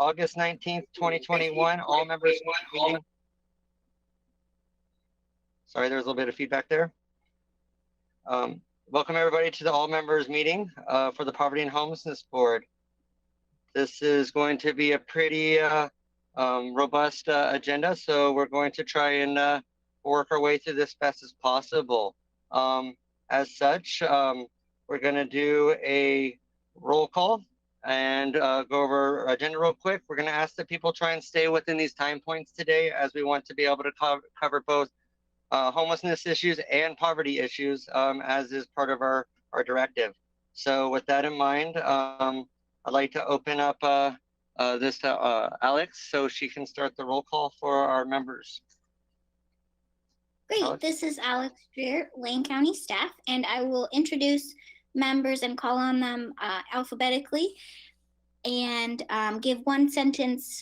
August 19th, 2021, all members meeting. Sorry, there was a little bit of feedback there. Welcome everybody to the all members meeting for the Poverty and Homelessness Board. This is going to be a pretty robust agenda, so we're going to try and work our way through this as fast as possible. As such, we're going to do a roll call and go over our agenda real quick. We're going to ask that people try and stay within these time points today, as we want to be able to cover both homelessness issues and poverty issues, as is part of our directive. So with that in mind, I'd like to open up this to Alex so she can start the roll call for our members. Great, this is Alex Dreer, Lane County staff, and I will introduce members and call on them alphabetically and give one sentence,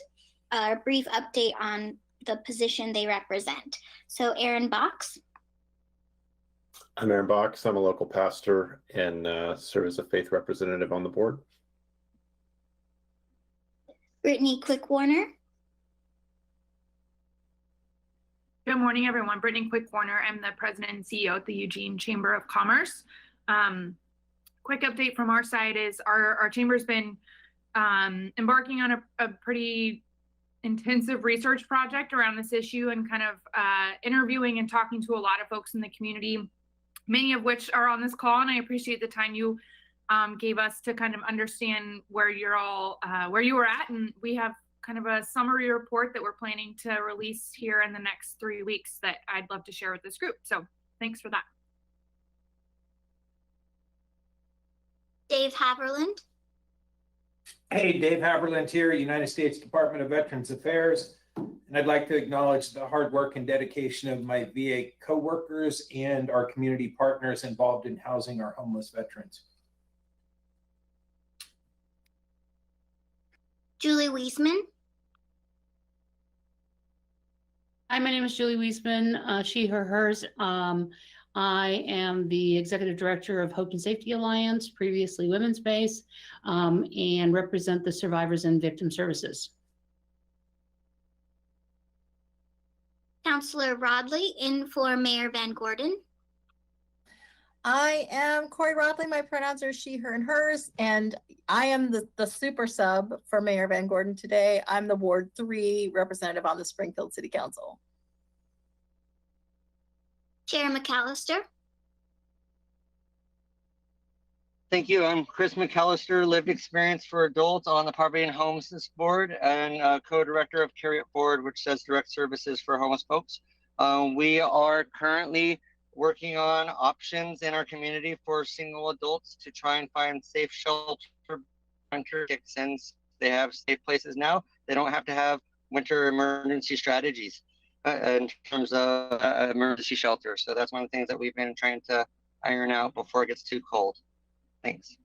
brief update on the position they represent. So Aaron Box. I'm Aaron Box. I'm a local pastor and serve as a faith representative on the board. Brittany Quick Warner. Good morning, everyone. Brittany Quick Warner. I'm the president and CEO at the Eugene Chamber of Commerce. Quick update from our side is our chamber's been embarking on a pretty intensive research project around this issue and kind of interviewing and talking to a lot of folks in the community, many of which are on this call, and I appreciate the time you gave us to kind of understand where you're all where you were at. And we have kind of a summary report that we're planning to release here in the next 3 weeks that I'd love to share with this group. So thanks for that. Dave Haverland. Hey, Dave Haverland here, United States Department of Veterans Affairs. And I'd like to acknowledge the hard work and dedication of my VA coworkers and our community partners involved in housing our homeless veterans. Julie Wiesman. Hi, my name is Julie Wiesman, she, her, hers. I am the executive director of Hope and Safety Alliance, previously Women's Base, and represent the Survivors and Victim Services. Councillor Rodley, in for Mayor Van Gordon. I am Corey Rodley. My pronouns are she, her, and hers, and I am the super sub for Mayor Van Gordon today. I'm the Ward 3 representative on the Springfield City Council. Chair McAllister. Thank you. I'm Chris McAllister, lived experience for adults on the Poverty and Homelessness Board and co-director of Carry It Forward, which does direct services for homeless folks. We are currently working on options in our community for single adults to try and find safe shelter winter, since they have safe places now. They don't have to have winter emergency strategies in terms of emergency shelter. So that's one of the things that we've been trying to iron out before it gets too cold. Thanks.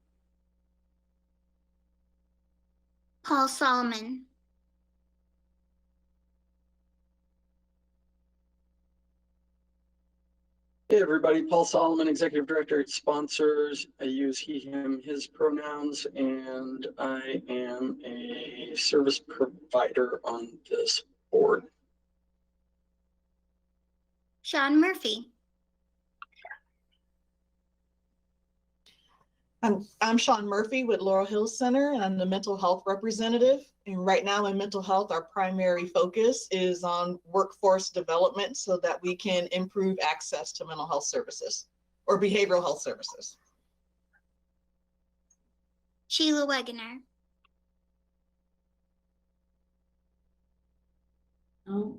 Paul Solomon. Hey everybody, Paul Solomon, Executive Director at Sponsors. I use he, him, his pronouns, and I am a service provider on this board. Sean Murphy. I'm Sean Murphy with Laurel Hills Center, and I'm the mental health representative. And right now in mental health, our primary focus is on workforce development so that we can improve access to mental health services or behavioral health services. Sheila Wegener. Oh,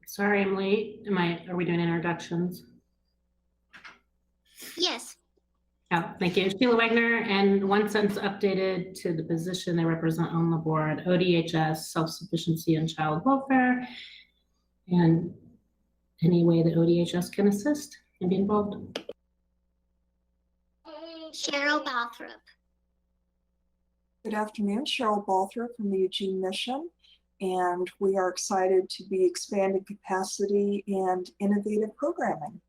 sorry, I'm late. Are we doing introductions? Yes. Oh, thank you. Sheila Wagner, and one sentence updated to the position they represent on the board: ODHS, self-sufficiency and child welfare, and any way that ODHS can assist and be involved. Cheryl Balthrop. Good afternoon, Cheryl Balthrop from the Eugene Mission, and we are excited to be expanding capacity and innovative programming.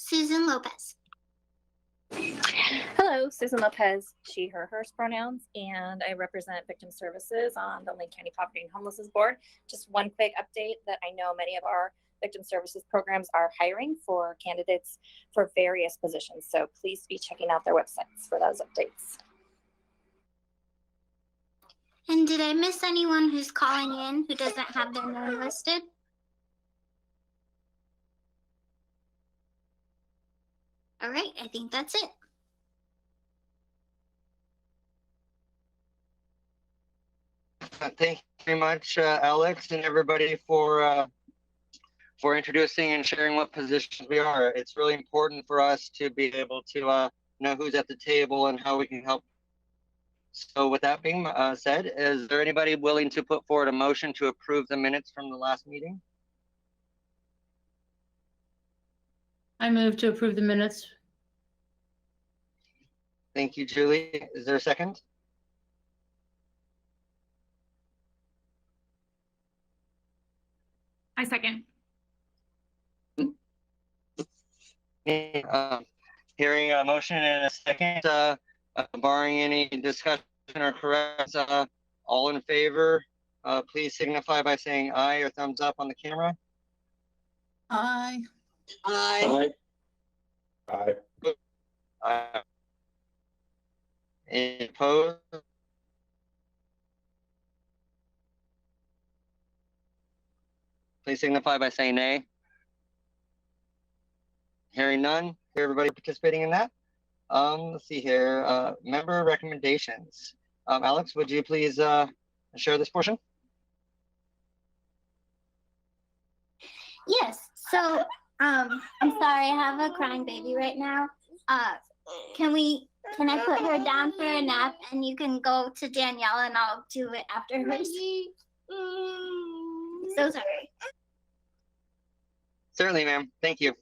Susan Lopez. Hello, Hello, Susan Lopez, she, her, hers pronouns, and I represent Victim Services on the Lane County Poverty and Homelessness Board. Just one quick update that I know many of our Victim Services programs are hiring for candidates for various positions. So please be checking out their websites for those updates. And did I miss anyone who's calling in who doesn't have their name listed? All right, I think that's it. Thank you very much, Alex, and everybody for introducing and sharing what positions we are. It's really important for us to be able to know who's at the table and how we can help. So with that being said, is there anybody willing to put forward a motion to approve the minutes from the last meeting? I move to approve the minutes. Thank you, Julie. Is there a second? I second. Hearing a motion and a second, barring any discussion or corrections, all in favor, please signify by saying aye or thumbs up on the camera. Aye. Aye. Aye. Any opposed? Please signify by saying nay. Hearing none, hear everybody participating in that. Let's see here, member recommendations. Alex, would you please share this portion? Yes. So I'm sorry, I have a crying baby right now. Can I put her down for a nap and you can go to Danielle and I'll do it after hers? So sorry. Certainly, ma'am. Thank you.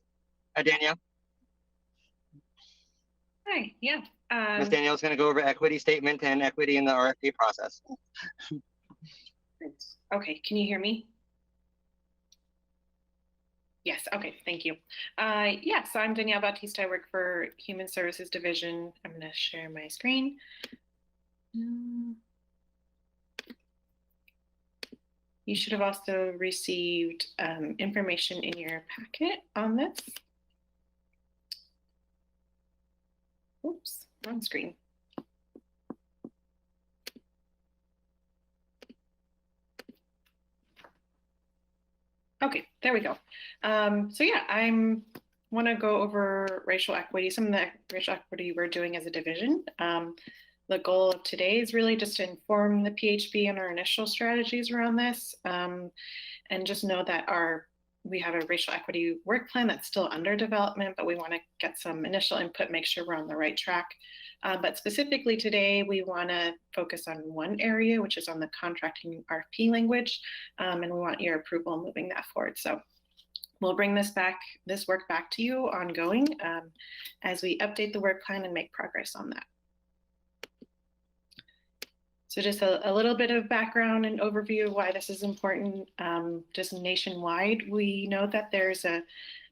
Danielle. Hi, yeah. Ms. Danielle is going to go over equity statement and equity in the RFP process. Okay, can you hear me? Yes, okay, thank you. Yeah, so I'm Danielle Bautista. I work for Human Services Division. I'm going to share my screen. You should have also received information in your packet on this. Oops, wrong screen. Okay, there we go. So yeah, want to go over racial equity, some of the racial equity we're doing as a division. The goal of today is really just to inform the PHB on our initial strategies around this, and just know that we have a racial equity work plan that's still under development, but we want to get some initial input, make sure we're on the right track. But specifically today, we want to focus on one area, which is on the contracting RFP language, and we want your approval moving that forward. So we'll bring this work back to you ongoing as we update the work plan and make progress on that. So just a little bit of background and overview of why this is important. Just nationwide, we know that there's a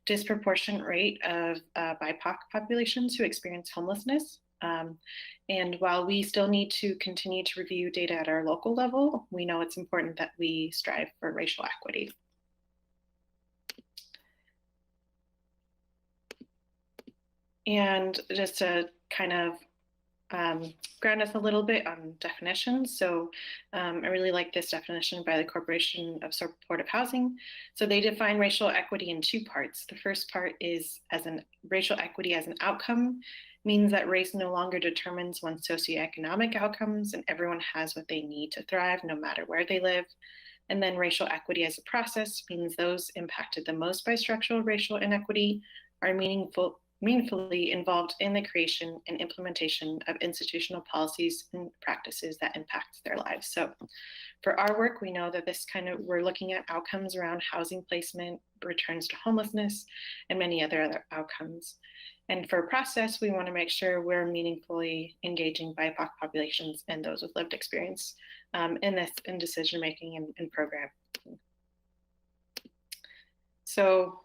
disproportionate rate of BIPOC populations who experience homelessness. And while we still need to continue to review data at our local level, we know it's important that we strive for racial equity. And just to kind of ground us a little bit on definitions. So I really like this definition by the Corporation of Supportive Housing. So they define racial equity in two parts. The first part is racial equity as an outcome, means that race no longer determines one's socioeconomic outcomes and everyone has what they need to thrive no matter where they live. And then racial equity as a process means those impacted the most by structural racial inequity are meaningfully involved in the creation and implementation of institutional policies and practices that impact their lives. So for our work, we know that we're looking at outcomes around housing placement, returns to homelessness, and many other outcomes. And for process, we want to make sure we're meaningfully engaging BIPOC populations and those with lived experience in decision-making and program. So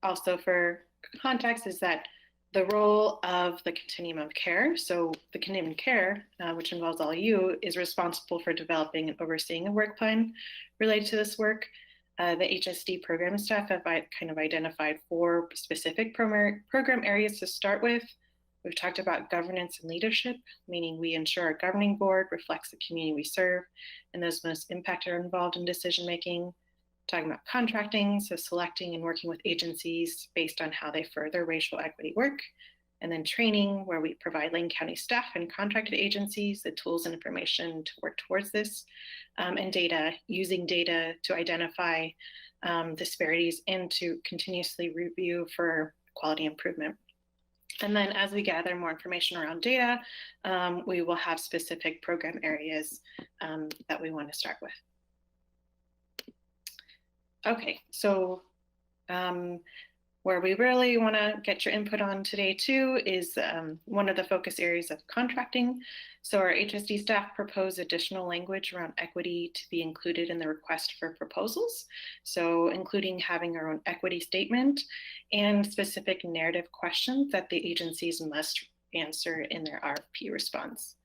also for context is that the role of the continuum of care. So the continuum of care, which involves all you, is responsible for developing and overseeing a work plan related to this work. The HSD program staff have kind of identified 4 specific program areas to start with. We've talked about governance and leadership, meaning we ensure our governing board reflects the community we serve and those most impacted are involved in decision-making. Talking about contracting, so selecting and working with agencies based on how they further racial equity work. And then training, where we provide Lane County staff and contracted agencies the tools and information to work towards this. And data, using data to identify disparities and to continuously review for quality improvement. And then as we gather more information around data, we will have specific program areas that we want to start with. Okay, so where we really want to get your input on today too is one of the focus areas of contracting. So our HSD staff propose additional language around equity to be included in the request for proposals. So including having our own equity statement and specific narrative questions that the agencies must answer in their RFP response.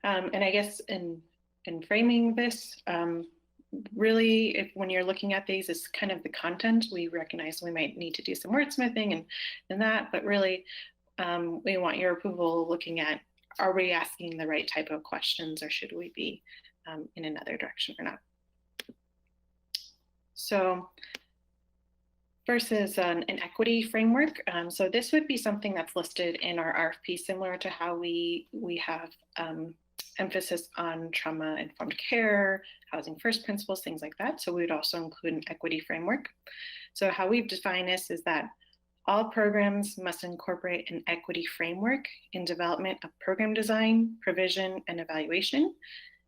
And I guess in framing this, really, when you're looking at these, is kind of the content. We recognize we might need to do some wordsmithing and that, but really we want your approval looking at, are we asking the right type of questions or should we be in another direction or not? So versus an equity framework. So this would be something that's listed in our RFP, similar to how we have emphasis on trauma-informed care, housing first principles, things like that. So we would also include an equity framework. So how we've defined this is that all programs must incorporate an equity framework in development of program design, provision, and evaluation,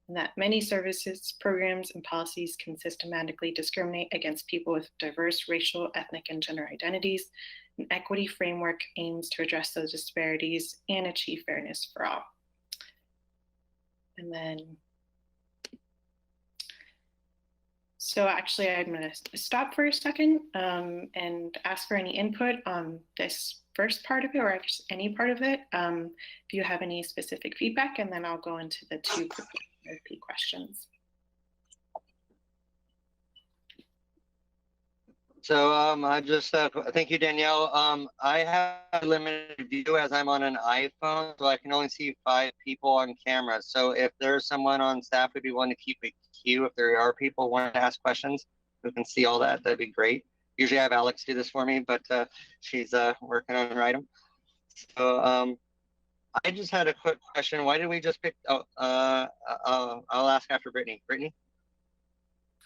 and that many services, programs, and policies can systematically discriminate against people with diverse racial, ethnic, and gender identities. An equity framework aims to address those disparities and achieve fairness for all. And then, so actually I'm going to stop for a second and ask for any input on this first part of it, or just any part of it, if you have any specific feedback, and then I'll go into the 2 RFP questions. So I just thank you, Danielle. I have limited view as I'm on an iPhone, so I can only see 5 people on camera. So if there's someone on staff who'd be willing to keep a queue, if there are people wanting to ask questions who can see all that, that'd be great. Usually I have Alex do this for me, but she's working on an item. So I just had a quick question. Why did we just pick? Oh, I'll ask after Brittany. Brittany.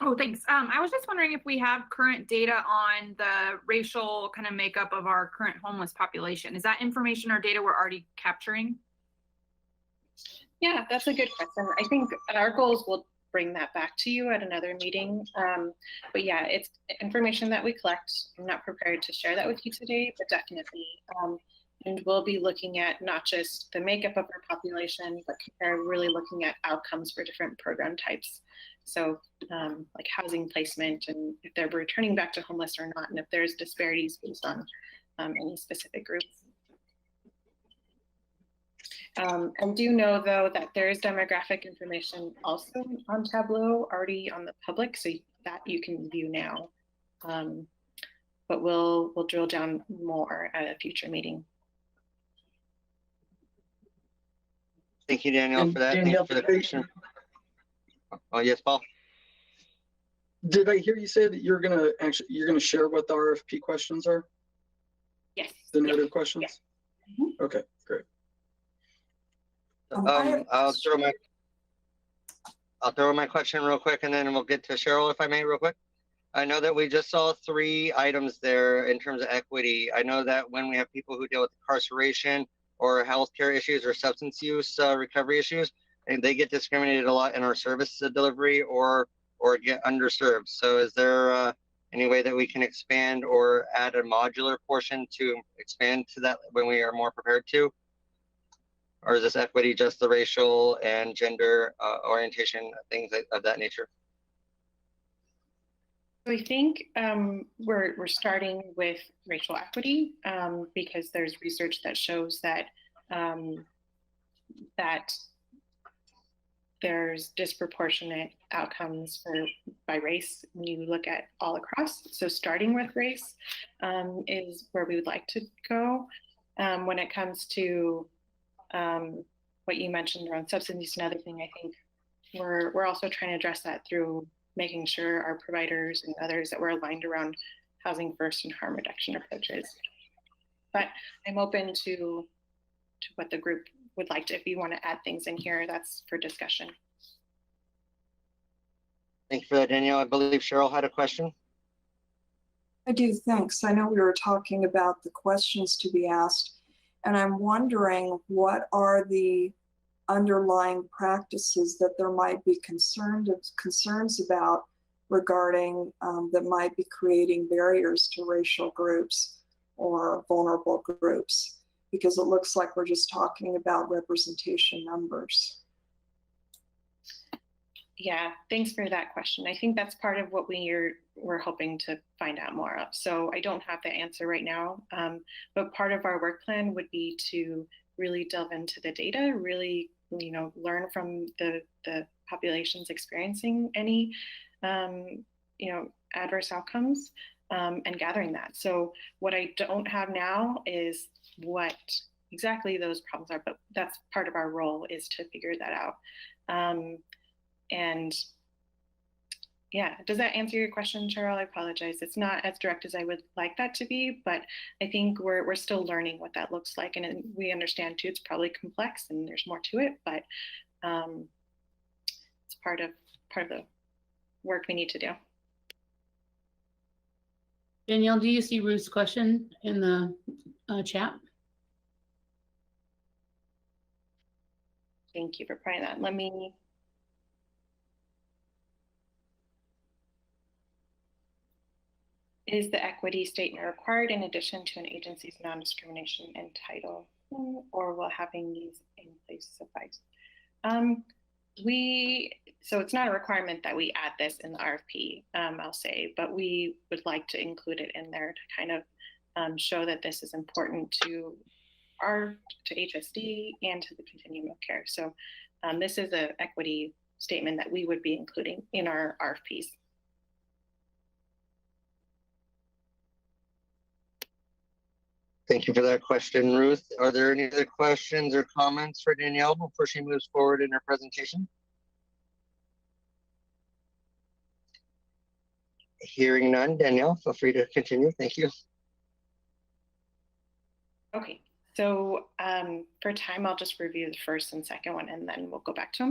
Oh, thanks. I was just wondering if we have current data on the racial kind of makeup of our current homeless population. Is that information or data we're already capturing? Yeah, that's a good question. I think our goals will bring that back to you at another meeting. But yeah, it's information that we collect. I'm not prepared to share that with you today, but definitely. And we'll be looking at not just the makeup of our population, but really looking at outcomes for different program types. So like housing placement, and if they're returning back to homeless or not, and if there's disparities based on any specific groups. I do know though that there is demographic information also on Tableau already on the public, so that you can view now. But we'll drill down more at a future meeting. Thank you, Danielle, for that. Danielle, thank you for the question. Oh yes, Paul. Did I hear you say that you're gonna share what the RFP questions are? Yes. The narrative questions? Yes. Okay, great. I'll throw my question real quick, and then we'll get to Cheryl, if I may, real quick. I know that we just saw 3 items there in terms of equity. I know that when we have people who deal with incarceration or healthcare issues or substance use recovery issues, and they get discriminated a lot in our service delivery or get underserved. So is there any way that we can expand or add a modular portion to expand to that when we are more prepared to? Or is this equity just the racial and gender orientation, things of that nature? I think we're starting with racial equity because there's research that shows that that there's disproportionate outcomes by race when you look at all across. So starting with race is where we would like to go. When it comes to what you mentioned around substance use, another thing, I think we're also trying to address that through making sure our providers and others that we're aligned around housing first and harm reduction approaches. But I'm open to what the group would like to. If you want to add things in here, that's for discussion. Thank you for that, Danielle. I believe Cheryl had a question. I do, thanks. I know we were talking about the questions to be asked, and I'm wondering what are the underlying practices that there might be concerns about regarding that might be creating barriers to racial groups or vulnerable groups, because it looks like we're just talking about representation numbers. Yeah, thanks for that question. I think that's part of what we're hoping to find out more of. So I don't have the answer right now, but part of our work plan would be to really delve into the data, really, learn from the populations experiencing any, adverse outcomes, and gathering that. So what I don't have now is what exactly those problems are, but that's part of our role, is to figure that out. And yeah, does that answer your question, Cheryl? I apologize. It's not as direct as I would like that to be, but I think we're still learning what that looks like. And we understand too, it's probably complex and there's more to it, but it's part of the work we need to do. Danielle, do you see Ruth's question in the chat? Thank you for pointing that. Let me. Is the equity statement required in addition to an agency's non-discrimination and title, or will having these in place suffice? So it's not a requirement that we add this in the RFP, I'll say, but we would like to include it in there to kind of show that this is important to HSD and to the continuum of care. So this is an equity statement that we would be including in our RFPs. Thank you for that question, Ruth. Are there any other questions or comments for Danielle before she moves forward in her presentation? Hearing none, Danielle, feel free to continue. Thank you. Okay, so for time, I'll just review the first and second one, and then we'll go back to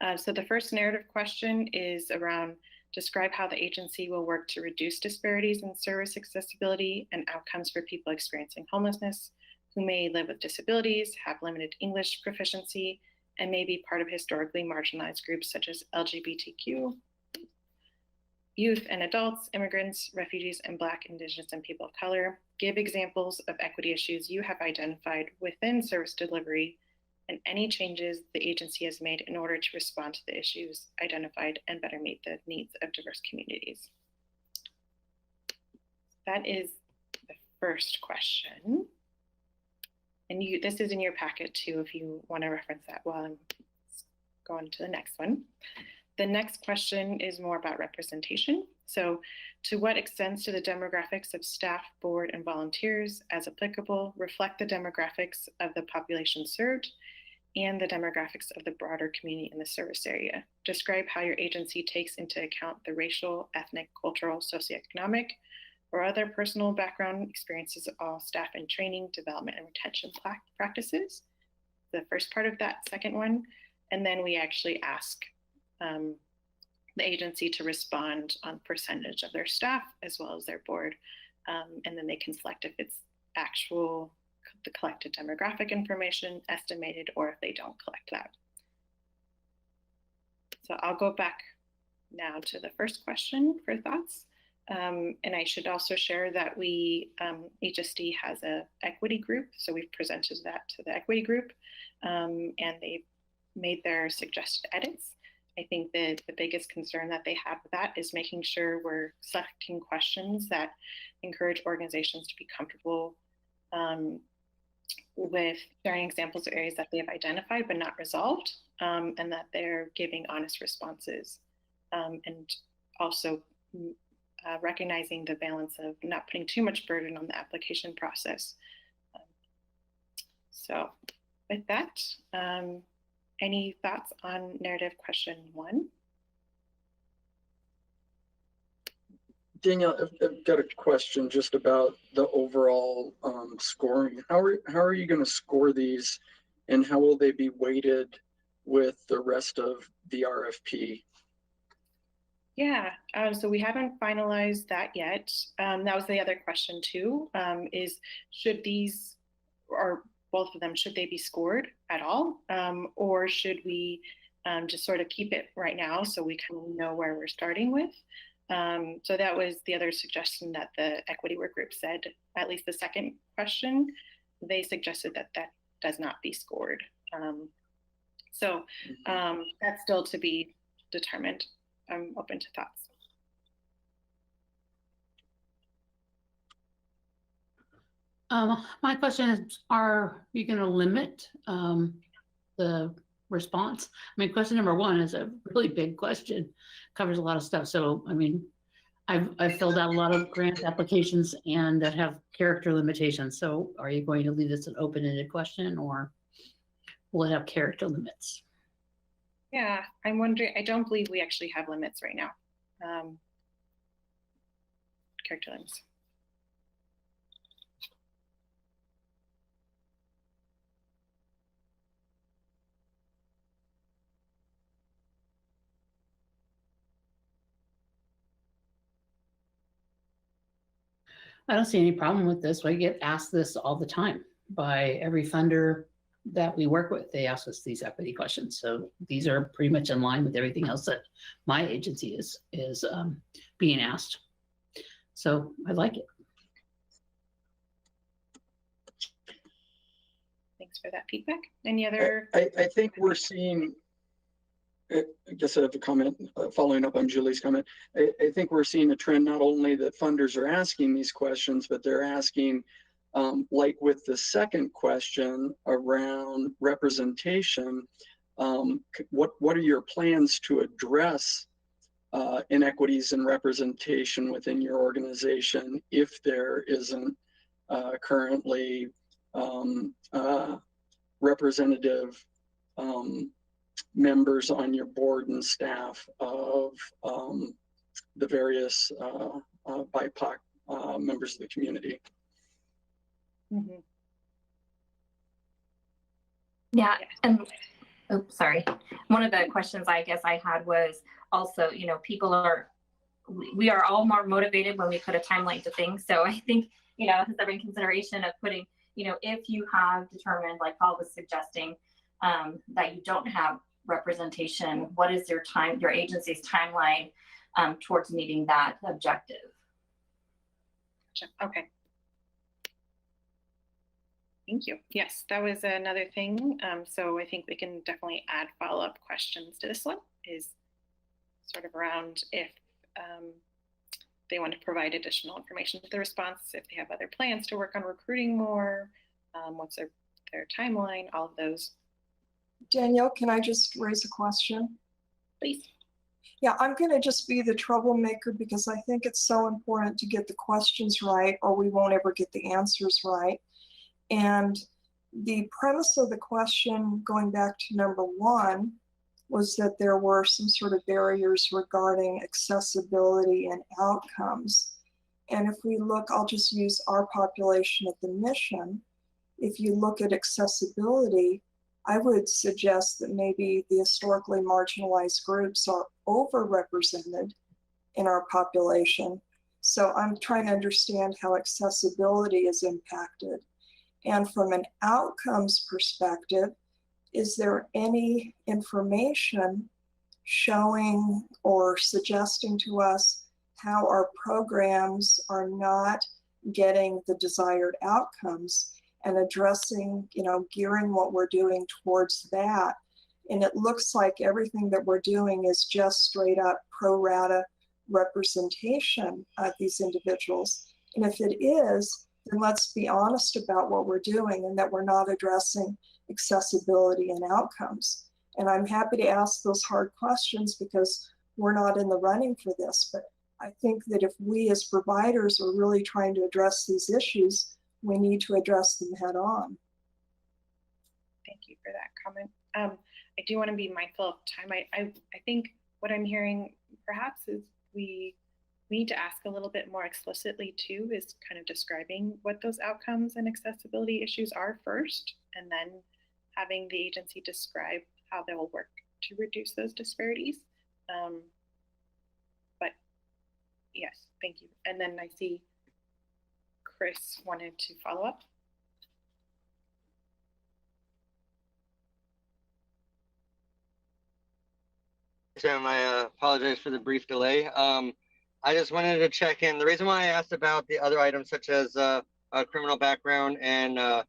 them. So the first narrative question is around describe how the agency will work to reduce disparities in service accessibility and outcomes for people experiencing homelessness who may live with disabilities, have limited English proficiency, and may be part of historically marginalized groups such as LGBTQ, youth and adults, immigrants, refugees, and Black, Indigenous, and people of color. Give examples of equity issues you have identified within service delivery and any changes the agency has made in order to respond to the issues identified and better meet the needs of diverse communities. That is the first question. And this is in your packet too, if you want to reference that while I'm going to the next one. The next question is more about representation. So to what extent do the demographics of staff, board, and volunteers, as applicable, reflect the demographics of the population served and the demographics of the broader community in the service area? Describe how your agency takes into account the racial, ethnic, cultural, socioeconomic, or other personal background experiences of all staff in training, development, and retention practices. The first part of that second one. And then we actually ask the agency to respond on percentage of their staff as well as their board. And then they can select if it's the collected demographic information, estimated, or if they don't collect that. So I'll go back now to the first question for thoughts. And I should also share that HSD has an equity group. So we've presented that to the equity group and they've made their suggested edits. I think that the biggest concern that they have with that is making sure we're selecting questions that encourage organizations to be comfortable with sharing examples of areas that they have identified but not resolved, and that they're giving honest responses, and also recognizing the balance of not putting too much burden on the application process. So with that, any thoughts on narrative question 1? Danielle, I've got a question just about the overall scoring. How are you going to score these, and how will they be weighted with the rest of the RFP? Yeah, so we haven't finalized that yet. That was the other question too, is should these, or both of them, should they be scored at all? Or should we just sort of keep it right now so we kind of know where we're starting with? So that was the other suggestion that the equity work group said, at least the second question, they suggested that that does not be scored. So that's still to be determined. I'm open to thoughts. My question is, are you going to limit the response? I mean, question number 1 is a really big question, covers a lot of stuff. So, I mean, I've filled out a lot of grant applications and that have character limitations. So are you going to leave this an open-ended question, or will it have character limits? Yeah, I'm wondering, I don't believe we actually have limits right now. Character limits. I don't see any problem with this. I get asked this all the time by every funder that we work with. They ask us these equity questions. So these are pretty much in line with everything else that my agency is being asked. So I like it. Thanks for that feedback. Any other? I think we're seeing, I guess I have a comment following up on Julie's comment. I think we're seeing a trend, not only that funders are asking these questions, but they're asking, like with the second question around representation, what are your plans to address inequities in representation within your organization if there isn't currently representative members on your board and staff of the various BIPOC members of the community? Mm-hmm. Yeah, and oops, sorry. One of the questions I guess I had was also, you know, we are all more motivated when we put a timeline to things. So I think, you know, has there been consideration of putting, you know, if you have determined, like Paul was suggesting, that you don't have representation, what is your agency's timeline towards meeting that objective? Okay. Thank you. Yes, that was another thing. So I think we can definitely add follow-up questions to this one, is sort of around if they want to provide additional information to the response, if they have other plans to work on recruiting more, what's their timeline, all of those. Danielle, can I just raise a question? Please. Yeah, I'm going to just be the troublemaker because I think it's so important to get the questions right, or we won't ever get the answers right. And the premise of the question, going back to number 1, was that there were some sort of barriers regarding accessibility and outcomes. And if we look, I'll just use our population at the mission. If you look at accessibility, I would suggest that maybe the historically marginalized groups are overrepresented in our population. So I'm trying to understand how accessibility is impacted. And from an outcomes perspective, is there any information showing or suggesting to us how our programs are not getting the desired outcomes, and addressing, you know, gearing what we're doing towards that And it looks like everything that we're doing is just straight up pro rata representation of these individuals. And if it is, then let's be honest about what we're doing and that we're not addressing accessibility and outcomes. And I'm happy to ask those hard questions because we're not in the running for this. But I think that if we as providers are really trying to address these issues, we need to address them head on. Thank you for that comment. I do want to be mindful of time. I think what I'm hearing perhaps is we need to ask a little bit more explicitly too, is kind of describing what those outcomes and accessibility issues are first, and then having the agency describe how they will work to reduce those disparities. But yes, thank you. And then I see Chris wanted to follow up. Tim, I apologize for the brief delay. I just wanted to check in. The reason why I asked about the other items, such as criminal background and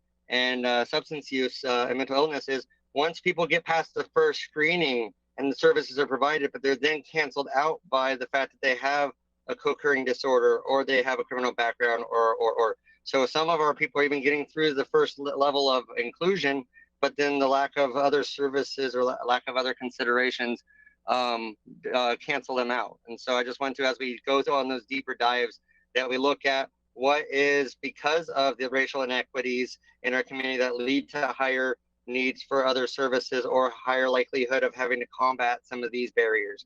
substance use and mental illness, is once people get past the first screening and the services are provided, but they're then canceled out by the fact that they have a co-occurring disorder or they have a criminal background or so some of our people are even getting through the first level of inclusion, but then the lack of other services or lack of other considerations cancel them out. And so I just want to, as we go on those deeper dives, that we look at what is because of the racial inequities in our community that lead to higher needs for other services or higher likelihood of having to combat some of these barriers.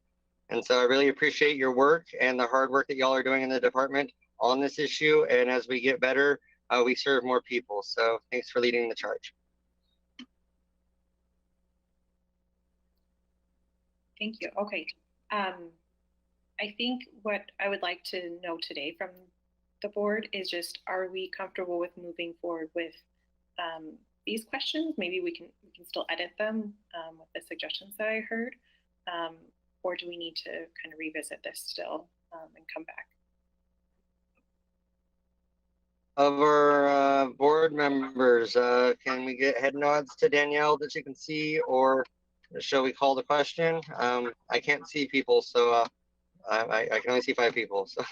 And so I really appreciate your work and the hard work that y'all are doing in the department on this issue. And as we get better, we serve more people. So thanks for leading the charge. Thank you. Okay. I think what I would like to know today from the board is just, are we comfortable with moving forward with these questions? Maybe we can still edit them with the suggestions that I heard, or do we need to kind of revisit this still and come back? Of our board members, can we get head nods to Danielle that you can see, or shall we call the question? I can't see people, so I can only see 5 people. So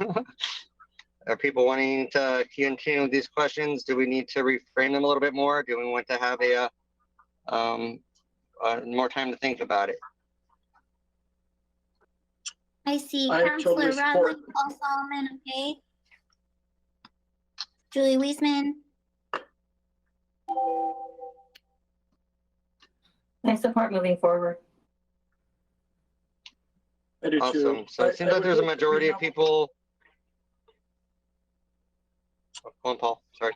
are people wanting to continue with these questions? Do we need to reframe them a little bit more? Do we want to have more time to think about it? I see I Councillor totally Rodley, support. Paul Solomon, okay. Julie Wiesman, I support moving forward. I do too. Awesome. So it seems like there's a majority of people. Oh, go on, Paul. Sorry.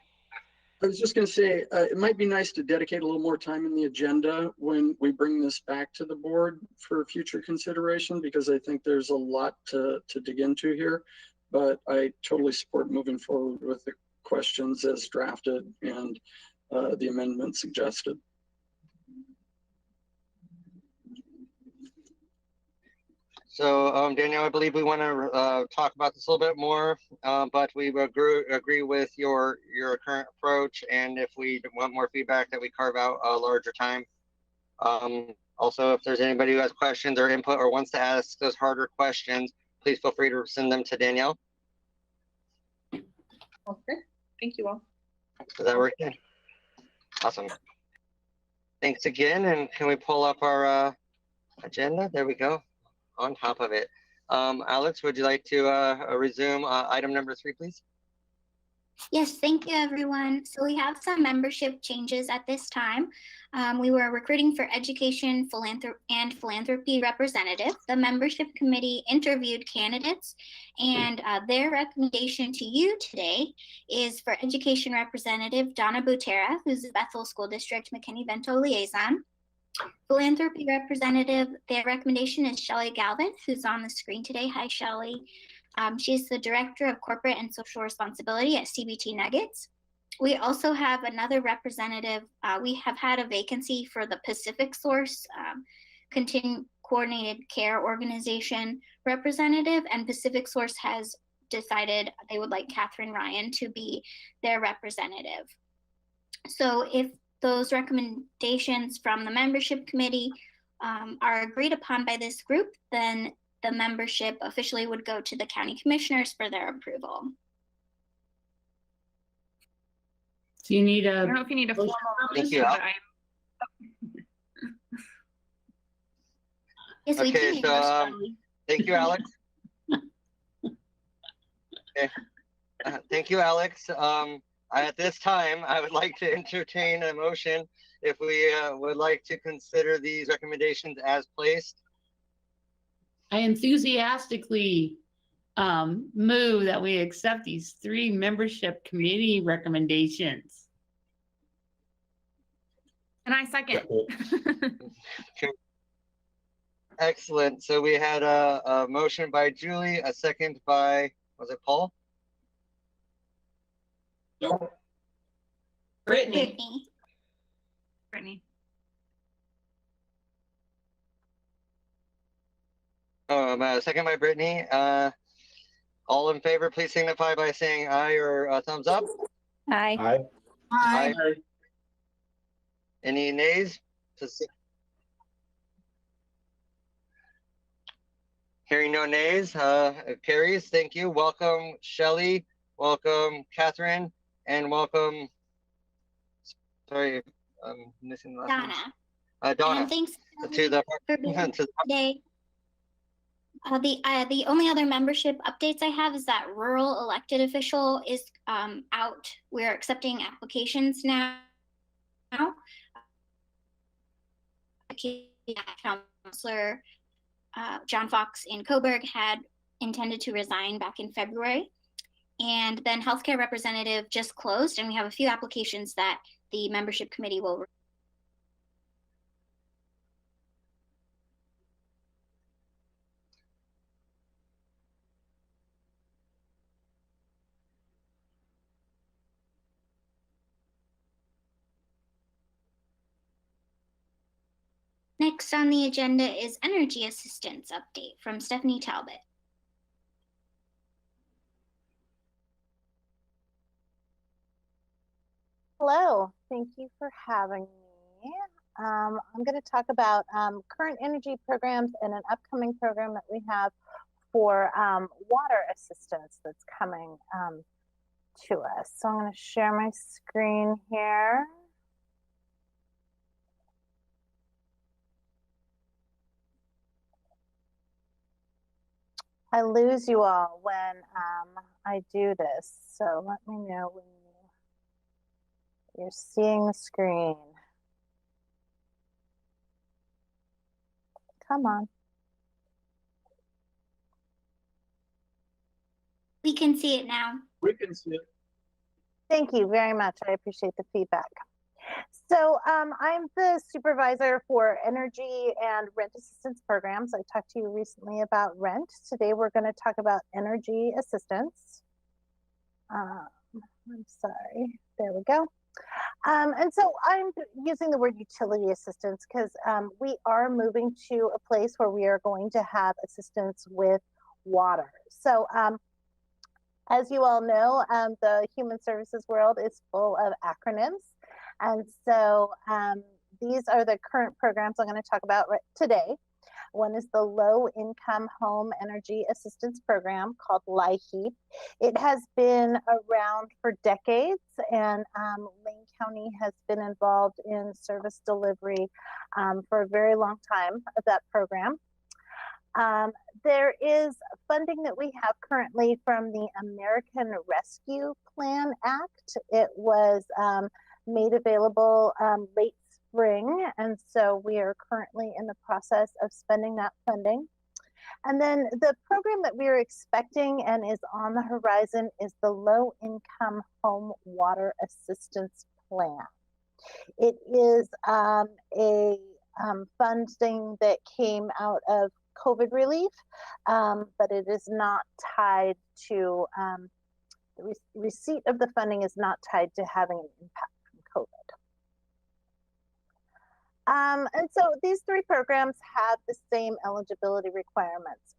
I was just going to say, it might be nice to dedicate a little more time in the agenda when we bring this back to the board for future consideration, because I think there's a lot to dig into here. But I totally support moving forward with the questions as drafted and the amendment suggested. So Danielle, I believe we want to talk about this a little bit more, but we agree with your current approach. And if we want more feedback, that we carve out a larger time. Also, if there's anybody who has questions or input or wants to ask those harder questions, please feel free to send them to Danielle. Okay, thank you all. Does that work? Yeah. Awesome. Thanks again. And can we pull up our agenda? There we go. On top of it. Alex, would you like to resume item number 3, please? yes, thank you everyone. So we have some membership changes at this time. We were recruiting for education, philanthropy representative. The membership committee interviewed candidates, and their recommendation to you today is for education representative Donna Butera, who's the Bethel School District McKinney-Vento liaison. Philanthropy representative, their recommendation is Shelley Galvin, who's on the screen today. Hi, Shelley. She's the Director of Corporate and Social Responsibility at CBT Nuggets. We also have another representative. We have had a vacancy for the Pacific Source Continued Coordinated Care Organization representative, and Pacific Source has decided they would like Catherine Ryan to be their representative. So if those recommendations from the membership committee are agreed upon by this group, then the membership officially would go to the county commissioners for their approval. Do you need I don't a, know if you need a formal Thank motion, you. but I, Yes, we Okay, do. so thank you, Alex. Okay. Thank you, Alex. At this time, I would like to entertain a motion if we would like to consider these recommendations as placed. I enthusiastically move that we accept these 3 membership committee recommendations. and I second. Excellent. So we had a motion by Julie, a second by, was it Paul? Nope. Brittany. Brittany. Second by Brittany. All in favor, please signify by saying aye or thumbs up. Aye. Aye. Aye. Any nays? Hearing no nays, it carries. Thank you. Welcome, Shelley. Welcome, Catherine. And welcome, sorry, I'm missing the last Donna. name. Donna. And thanks To the for being here today. The only other membership updates I have is that rural elected official is out. We're accepting applications now. Councilor John Fox in Coburg had intended to resign back in February. And then healthcare representative just closed, and we have a few applications that the membership committee will. Next on the agenda is energy assistance update from Stephanie Talbot. Hello, thank you for having me. I'm going to talk about current energy programs and an upcoming program that we have for water assistance that's coming to us. So I'm going to share my screen here. I lose you all when I do this, so let me know when you're seeing the screen. Come on. We can see it now. We can see it. Thank you very much. I appreciate the feedback. So I'm the supervisor for energy and rent assistance programs. I talked to you recently about rent. Today we're going to talk about energy assistance. I'm sorry. There we go. And so I'm using the word utility assistance because we are moving to a place where we are going to have assistance with water. So as you all know, the human services world is full of acronyms. And so these are the current programs I'm going to talk about today. One is the Low Income Home Energy Assistance Program called LIHEAP. It has been around for decades, and Lane County has been involved in service delivery for a very long time of that program. There is funding that we have currently from the American Rescue Plan Act. It was made available late spring, and so we are currently in the process of spending that funding. And then the program that we are expecting and is on the horizon is the Low Income Home Water Assistance Plan. It is a funding that came out of COVID relief, but it is not tied to, the receipt of the funding is not tied to having an impact from COVID. And so these 3 programs have the same eligibility requirements.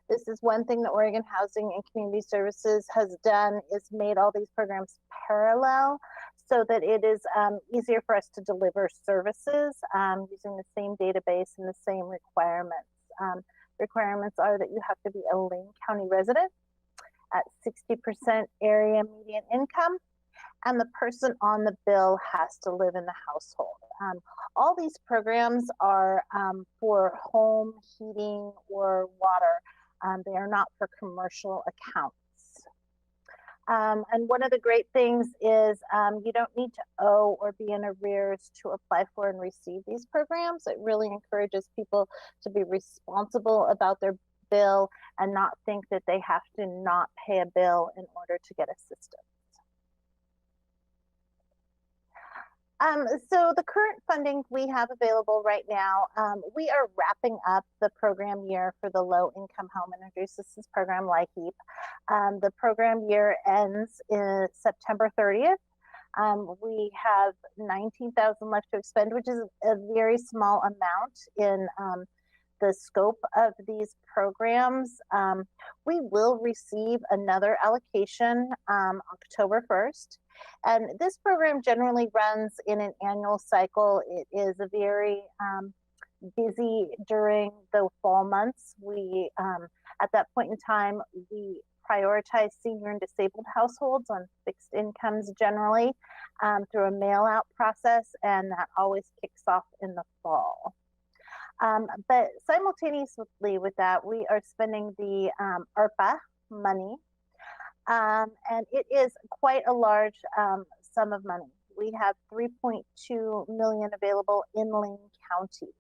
This is one thing that Oregon Housing and Community Services has done, is made all these programs parallel so that it is easier for us to deliver services using the same database and the same requirements. Requirements are that you have to be a Lane County resident at 60% area median income, and the person on the bill has to live in the household. All these programs are for home heating or water. They are not for commercial accounts. And one of the great things is you don't need to owe or be in arrears to apply for and receive these programs. It really encourages people to be responsible about their bill and not think that they have to not pay a bill in order to get assistance. So the current funding we have available right now, we are wrapping up the program year for the Low Income Home Energy Assistance Program, LIHEAP. The program year ends in September 30th. We have $19,000 left to expend, which is a very small amount in the scope of these programs. We will receive another allocation October 1st. And this program generally runs in an annual cycle. It is a very busy during the fall months. We, at that point in time, we prioritize senior and disabled households on fixed incomes generally through a mail out process, and that always kicks off in the fall. But simultaneously with that, we are spending the ARPA money, and it is quite a large sum of money. We have $3.2 million available in Lane County.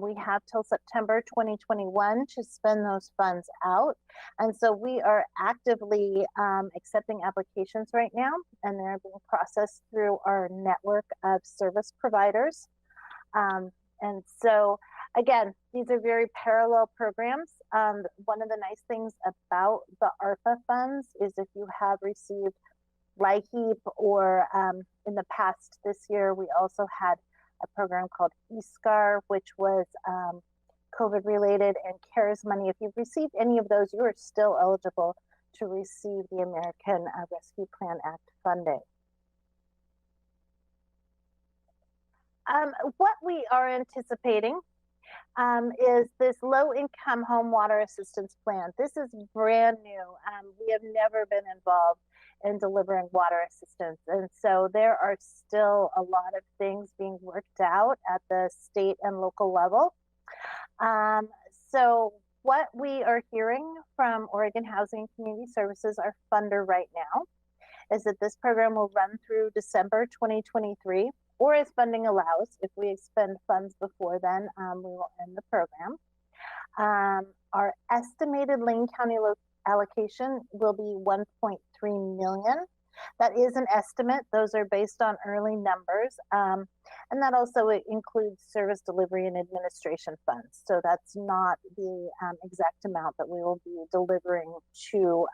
We have till September 2021 to spend those funds out. And so we are actively accepting applications right now, and they're being processed through our network of service providers. And so, again, these are very parallel programs. One of the nice things about the ARPA funds is if you have received LIHEAP or in the past this year, we also had a program called eSCAR, which was COVID related, and CARES money. If you've received any of those, you are still eligible to receive the American Rescue Plan Act funding. What we are anticipating is this low income home water assistance plan. This is brand new. We have never been involved in delivering water assistance. And so there are still a lot of things being worked out at the state and local level. So what we are hearing from Oregon Housing and Community Services, our funder right now, is that this program will run through December 2023, or as funding allows. If we expend funds before then, we will end the program. Our estimated Lane County allocation will be 1.3 million. That is an estimate. Those are based on early numbers. And that also includes service delivery and administration funds. So that's not the exact amount that we will be delivering to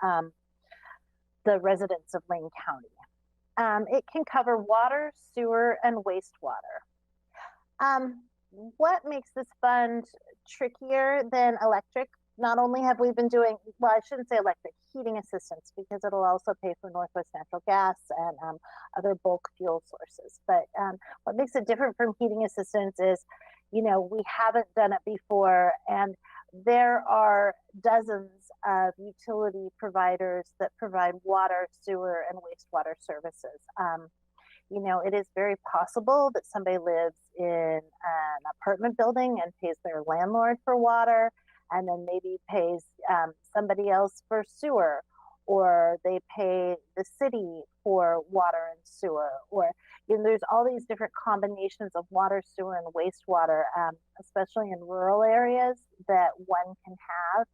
the residents of Lane County. It can cover water, sewer, and wastewater. What makes this fund trickier than electric? Not only have we been doing, well, I shouldn't say electric, heating assistance, because it'll also pay for Northwest Natural Gas and other bulk fuel sources. But what makes it different from heating assistance is, you know, we haven't done it before, and there are dozens of utility providers that provide water, sewer, and wastewater services. You know, it is very possible that somebody lives in an apartment building and pays their landlord for water, and then maybe pays somebody else for sewer, or they pay the city for water and sewer, or, you know, there's all these different combinations of water, sewer, and wastewater, especially in rural areas, that one can have.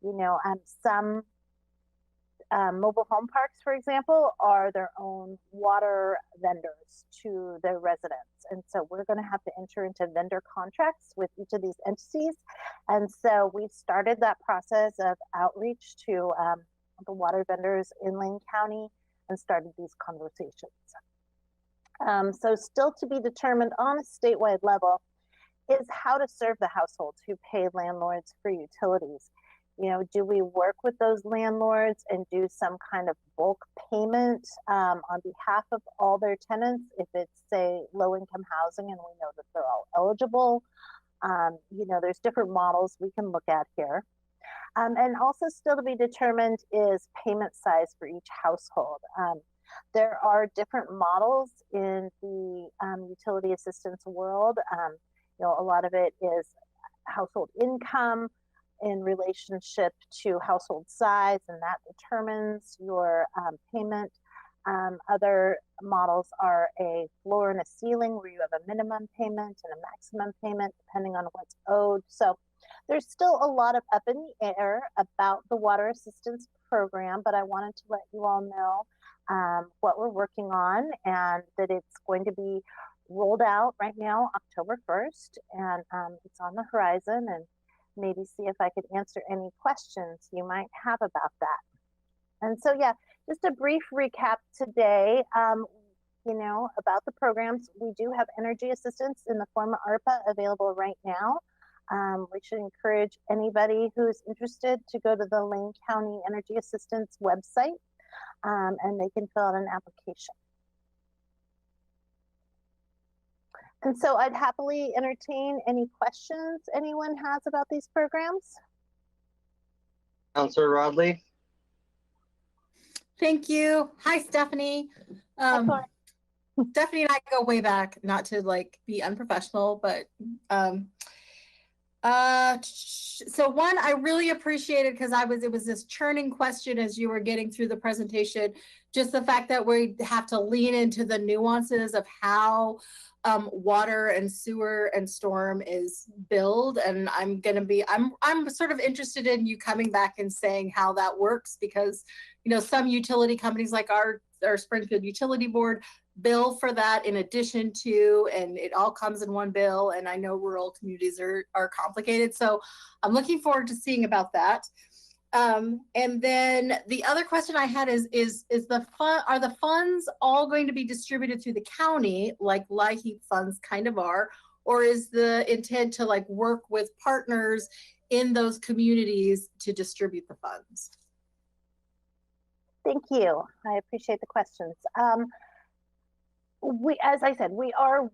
You know, some mobile home parks, for example, are their own water vendors to their residents. And so we're going to have to enter into vendor contracts with each of these entities. And so we've started that process of outreach to the water vendors in Lane County and started these conversations. So still to be determined on a statewide level is how to serve the households who pay landlords for utilities. do we work with those landlords and do some kind of bulk payment on behalf of all their tenants if it's, say, low-income housing and we know that they're all eligible? There's different models we can look at here. And also still to be determined is payment size for each household. There are different models in the utility assistance world. A lot of it is household income in relationship to household size, and that determines your payment. Other models are a floor and a ceiling where you have a minimum payment and a maximum payment depending on what's owed. So there's still a lot of up in the air about the water assistance program, but I wanted to let you all know what we're working on and that it's going to be rolled out right now, October 1st, and it's on the horizon, and maybe see if I could answer any questions you might have about that. And so, yeah, just a brief recap today, about the programs. We do have energy assistance in the form of ARPA available right now. We should encourage anybody who's interested to go to the Lane County Energy Assistance website, and they can fill out an application. And so I'd happily entertain any questions anyone has about these programs. Councilor Rodley. Thank you. Hi, Stephanie. Stephanie and I go way back, not to be unprofessional, but so one, I really appreciated because it was this churning question as you were getting through the presentation, just the fact that we have to lean into the nuances of how water and sewer and storm is billed. And I'm sort of interested in you coming back and saying how that works, because, some utility companies like our Springfield Utility Board bill for that in addition to, and it all comes in one bill. And I know rural communities are complicated. So I'm looking forward to seeing about that. And then the other question I had is are the funds all going to be distributed through the county like LIHEAP funds kind of are, or is the intent to work with partners in those communities to distribute the funds? Thank you. I appreciate the questions. As I said, we are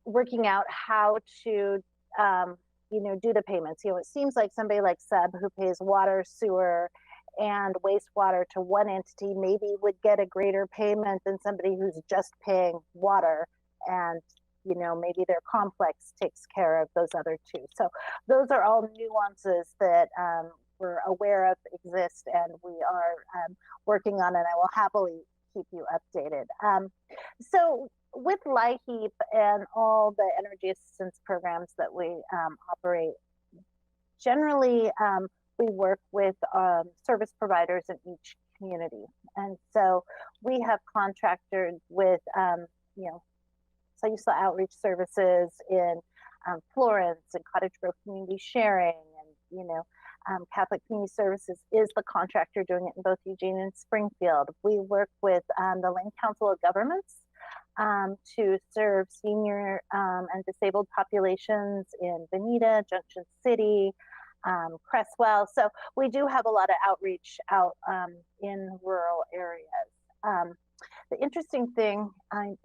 working out how to do the payments. It seems like somebody like Sub, who pays water, sewer, and wastewater to one entity, maybe would get a greater payment than somebody who's just paying water, and maybe their complex takes care of those other two. So those are all nuances that we're aware of exist, and we are working on, and I will happily keep you updated. So with LIHEAP and all the energy assistance programs that we operate, generally we work with service providers in each community. And so we have contracted with, so you saw outreach services in Florence and Cottage Grove Community Sharing, and, Catholic Community Services is the contractor doing it in both Eugene and Springfield. We work with the Lane Council of Governments to serve senior and disabled populations in Bonita, Junction City, Cresswell. So we do have a lot of outreach out in rural areas. The interesting thing, I'm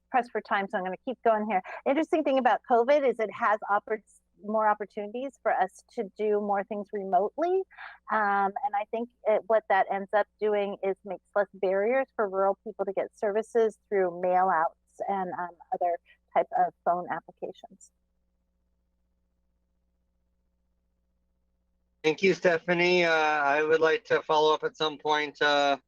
pressed for time, so I'm going to keep going here. The interesting thing about COVID is it has offered more opportunities for us to do more things remotely. And I think what that ends up doing is makes less barriers for rural people to get services through mail outs and other type of phone applications. Thank you, Stephanie. I would like to follow up at some point down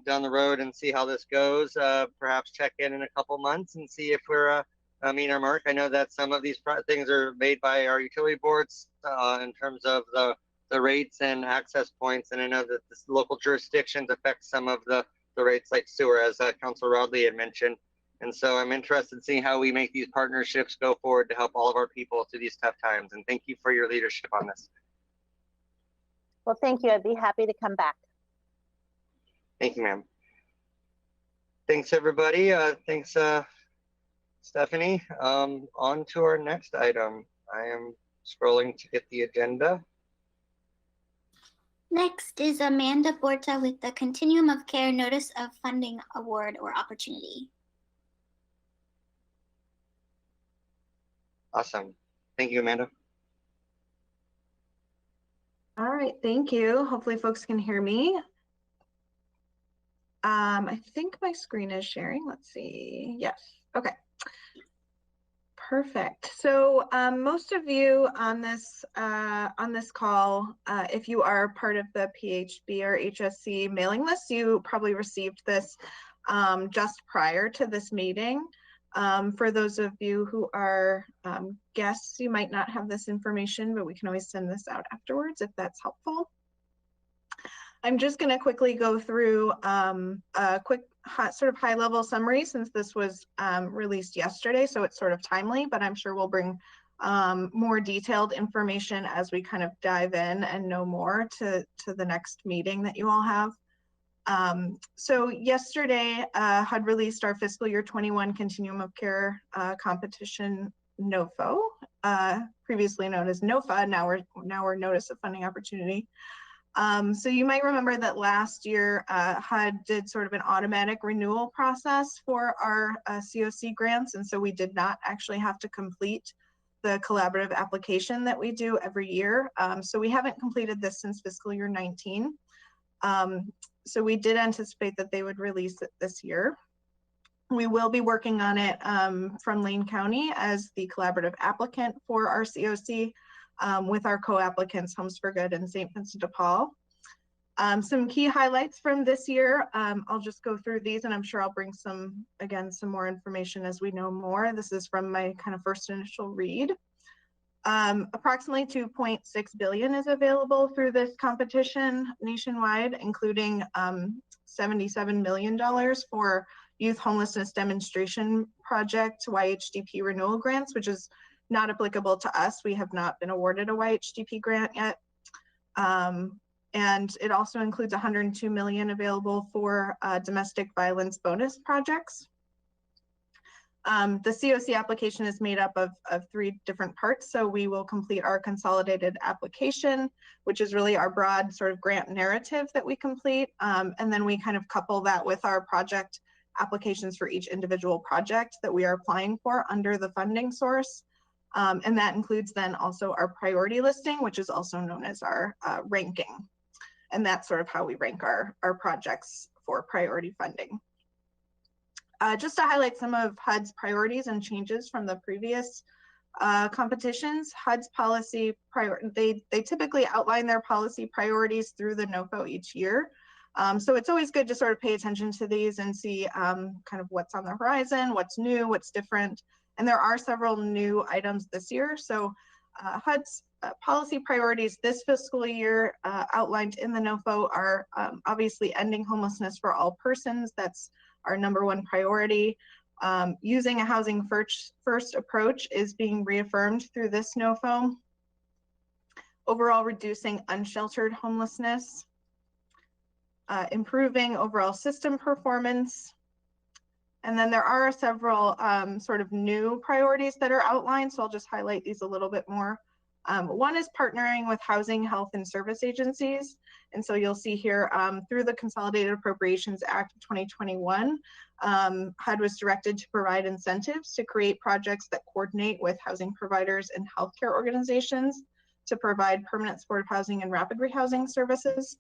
the road and see how this goes. Perhaps check in a couple months and see if we're meet our mark. I know that some of these things are made by our utility boards in terms of the rates and access points, and I know that this local jurisdictions affect some of the rates like sewer, as Councilor Rodley had mentioned. And so I'm interested in seeing how we make these partnerships go forward to help all of our people through these tough times. And thank you for your leadership on this. Well, thank you. I'd be happy to come back. Thank you, ma'am. Thanks, everybody. Thanks, Stephanie. On to our next item. I am scrolling to get the agenda. Next is Amanda Borta with the Continuum of Care Notice of Funding Award or Opportunity. Awesome. Thank you, Amanda. All right, thank you. Hopefully folks can hear me. I think my screen is sharing. Let's see. Yes. Okay. Perfect. So most of you on this call, if you are part of the PHB or HSC mailing list, you probably received this just prior to this meeting. For those of you who are guests, you might not have this information, but we can always send this out afterwards if that's helpful. I'm just going to quickly go through a quick sort of high-level summary since this was released yesterday, so it's sort of timely, but I'm sure we'll bring more detailed information as we kind of dive in and know more to the next meeting that you all have. So yesterday, HUD released our fiscal year 21 Continuum of Care competition NOFO, previously known as NOFA, now we're Notice of Funding Opportunity. So you might remember that last year, HUD did sort of an automatic renewal process for our COC grants, and so we did not actually have to complete the collaborative application that we do every year. So we haven't completed this since fiscal year 19. So we did anticipate that they would release it this year. We will be working on it from Lane County as the collaborative applicant for our COC with our co-applicants Homes for Good and St. Vincent de Paul. Some key highlights from this year, I'll just go through these and I'm sure I'll bring some more information as we know more. This is from my kind of first initial read. Approximately $2.6 billion is available through this competition nationwide, including $77 million for Youth Homelessness Demonstration Project YHDP renewal grants, which is not applicable to us. We have not been awarded a YHDP grant yet. And it also includes $102 million available for domestic violence bonus projects. The COC application is made up of 3 different parts. So we will complete our consolidated application, which is really our broad sort of grant narrative that we complete. And then we kind of couple that with our project applications for each individual project that we are applying for under the funding source. And that includes then also our priority listing, which is also known as our ranking. And that's sort of how we rank our projects for priority funding. Just to highlight some of HUD's priorities and changes from the previous competitions, HUD's policy, they typically outline their policy priorities through the NOFO each year. So it's always good to sort of pay attention to these and see kind of what's on the horizon, what's new, what's different. And there are several new items this year. So HUD's policy priorities this fiscal year outlined in the NOFO are obviously ending homelessness for all persons. That's our #1 priority. Using a housing first approach is being reaffirmed through this NOFO. Overall reducing unsheltered homelessness. Improving overall system performance. And then there are several sort of new priorities that are outlined, so I'll just highlight these a little bit more. One is partnering with housing, health, and service agencies. And so you'll see here through the Consolidated Appropriations Act of 2021, HUD was directed to provide incentives to create projects that coordinate with housing providers and healthcare organizations to provide permanent supportive housing and rapid rehousing services.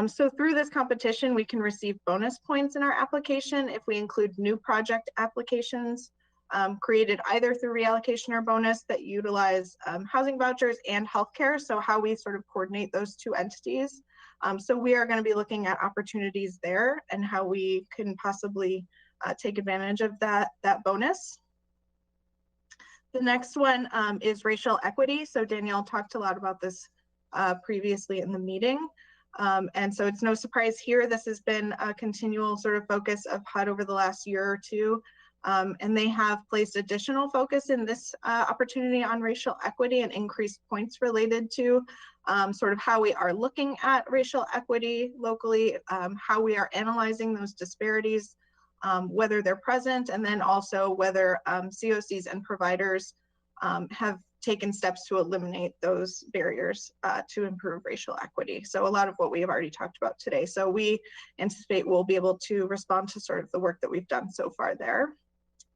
So through this competition, we can receive bonus points in our application if we include new project applications created either through reallocation or bonus that utilize housing vouchers and healthcare. So how we sort of coordinate those two entities. So we are going to be looking at opportunities there and how we can possibly take advantage of that bonus. The next one is racial equity. So Danielle talked a lot about this previously in the meeting. And so it's no surprise here, this has been a continual sort of focus of HUD over the last year or two. And they have placed additional focus in this opportunity on racial equity and increased points related to sort of how we are looking at racial equity locally, how we are analyzing those disparities, whether they're present, and then also whether COCs and providers have taken steps to eliminate those barriers to improve racial equity. So a lot of what we have already talked about today. So we anticipate we'll be able to respond to sort of the work that we've done so far there,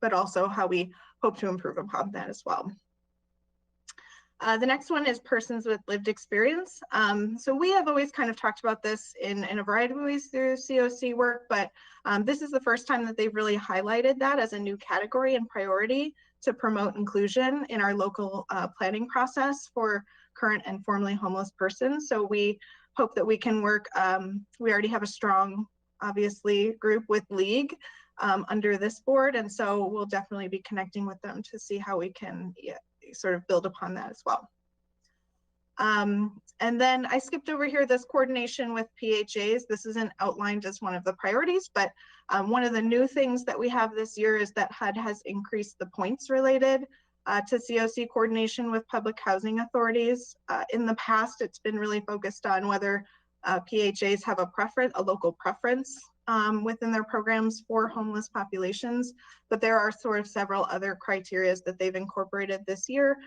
but also how we hope to improve upon that as well. The next one is persons with lived experience. So we have always kind of talked about this in a variety of ways through COC work, but this is the first time that they've really highlighted that as a new category and priority to promote inclusion in our local planning process for current and formerly homeless persons. So we hope that we can work, we already have a strong, obviously, group with League under this board, and so we'll definitely be connecting with them to see how we can sort of build upon that as well. And then I skipped over here this coordination with PHAs. This isn't outlined as one of the priorities, but one of the new things that we have this year is that HUD has increased the points related to COC coordination with public housing authorities. In the past, it's been really focused on whether PHAs have a local preference within their programs for homeless populations, but there are sort of several other criteria that they've incorporated this year.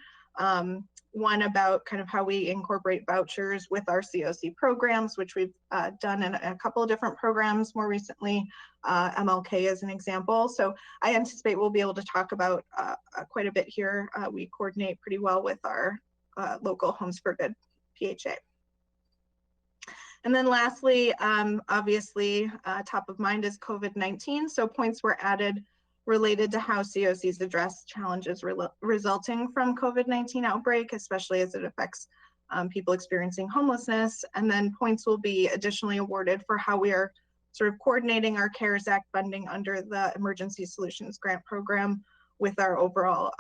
One about kind of how we incorporate vouchers with our COC programs, which we've done in a couple of different programs more recently, MLK as an example. So I anticipate we'll be able to talk about quite a bit here. We coordinate pretty well with our local Homes for Good PHA. And then lastly, obviously, top of mind is COVID-19. So points were added related to how COCs address challenges resulting from COVID-19 outbreak, especially as it affects people experiencing homelessness. And then points will be additionally awarded for how we are sort of coordinating our CARES Act funding under the Emergency Solutions Grant Program with our overall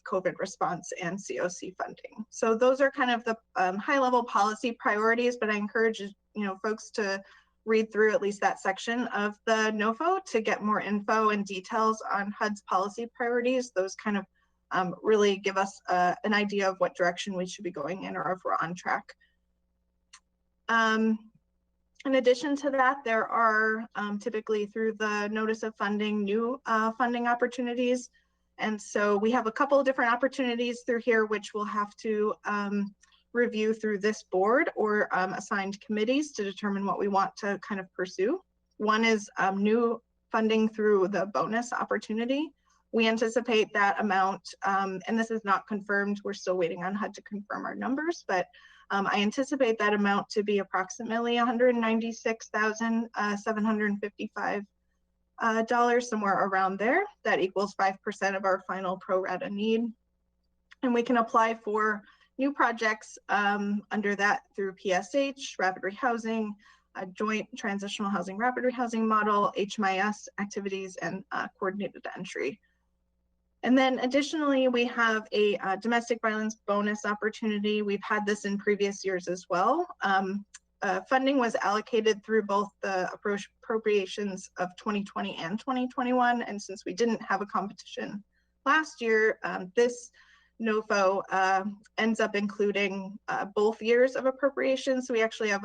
COVID response and COC funding. So those are kind of the high-level policy priorities, but I encourage folks to read through at least that section of the NOFO to get more info and details on HUD's policy priorities. Those kind of really give us an idea of what direction we should be going in or if we're on track. In addition to that, there are typically through the notice of funding, new funding opportunities. And so we have a couple of different opportunities through here, which we'll have to review through this board or assigned committees to determine what we want to kind of pursue. One is new funding through the bonus opportunity. We anticipate that amount, and this is not confirmed, we're still waiting on HUD to confirm our numbers, but I anticipate that amount to be approximately $196,755, somewhere around there. That equals 5% of our final pro rata need. And we can apply for new projects under that through PSH, rapid rehousing, joint transitional housing rapid rehousing model, HMIS activities, and coordinated entry. And then additionally, we have a domestic violence bonus opportunity. We've had this in previous years as well. Funding was allocated through both the appropriations of 2020 and 2021. And since we didn't have a competition last year, this NOFO ends up including both years of appropriations. So we actually have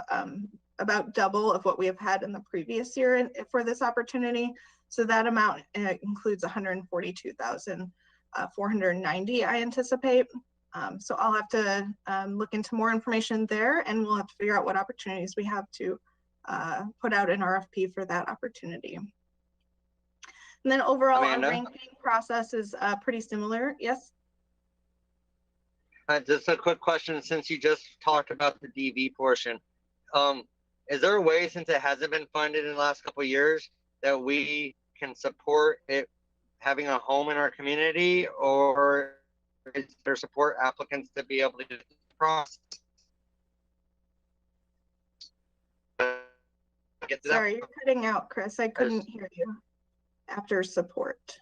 about double of what we have had in the previous year for this opportunity. So that amount includes 142,490, I anticipate. So I'll have to look into more information there, and we'll have to figure out what opportunities we have to put out an RFP for that opportunity. And then overall, our ranking process is pretty similar. Yes? Just a quick question, since you just talked about the DV portion. Is there a way, since it hasn't been funded in the last couple of years, that we can support it having a home in our community, or is there support applicants to be able to do the process? Sorry, you're cutting out, Chris. I couldn't hear you after support.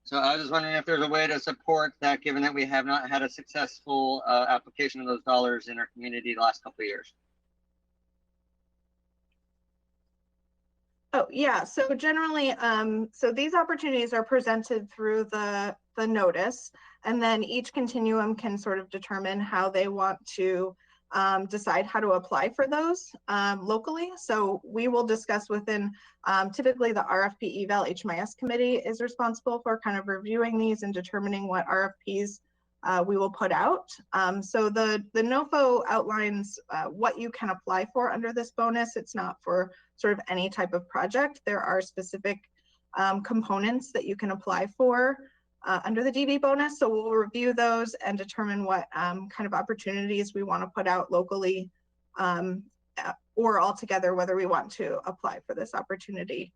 So I was just wondering if there's a way to support that, given that we have not had a successful application of those dollars in our community the last couple of years. Oh, yeah. So generally, so these opportunities are presented through the notice, and then each continuum can sort of determine how they want to decide how to apply for those locally. So we will discuss within, typically the RFP eval HMIS committee is responsible for kind of reviewing these and determining what RFPs we will put out. So the NOFO outlines what you can apply for under this bonus. It's not for sort of any type of project. There are specific components that you can apply for under the DV bonus. So we'll review those and determine what kind of opportunities we want to put out locally or altogether, whether we want to apply for this opportunity.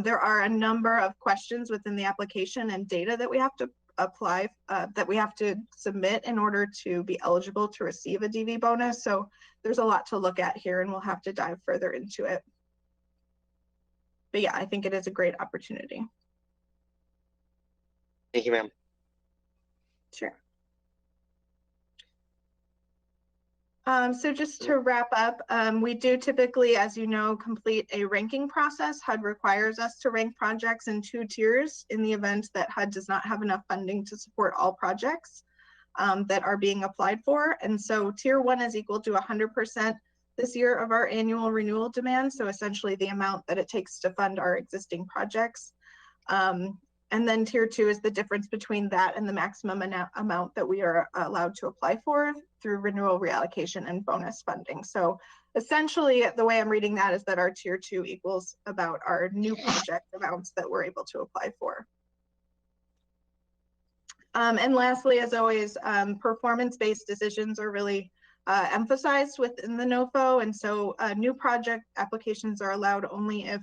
There are a number of questions within the application and data that we have to apply, that we have to submit in order to be eligible to receive a DV bonus. So there's a lot to look at here and we'll have to dive further into it. But yeah, I think it is a great opportunity. Thank you, ma'am. Sure. So just to wrap up, we do typically, as you know, complete a ranking process. HUD requires us to rank projects in 2 tiers in the event that HUD does not have enough funding to support all projects that are being applied for. And so tier 1 is equal to 100% this year of our annual renewal demand. So essentially the amount that it takes to fund our existing projects. And then tier 2 is the difference between that and the maximum amount that we are allowed to apply for through renewal reallocation and bonus funding. So essentially the way I'm reading that is that our tier 2 equals about our new project amounts that we're able to apply for. And lastly, as always, performance-based decisions are really emphasized within the NOFO. And so new project applications are allowed only if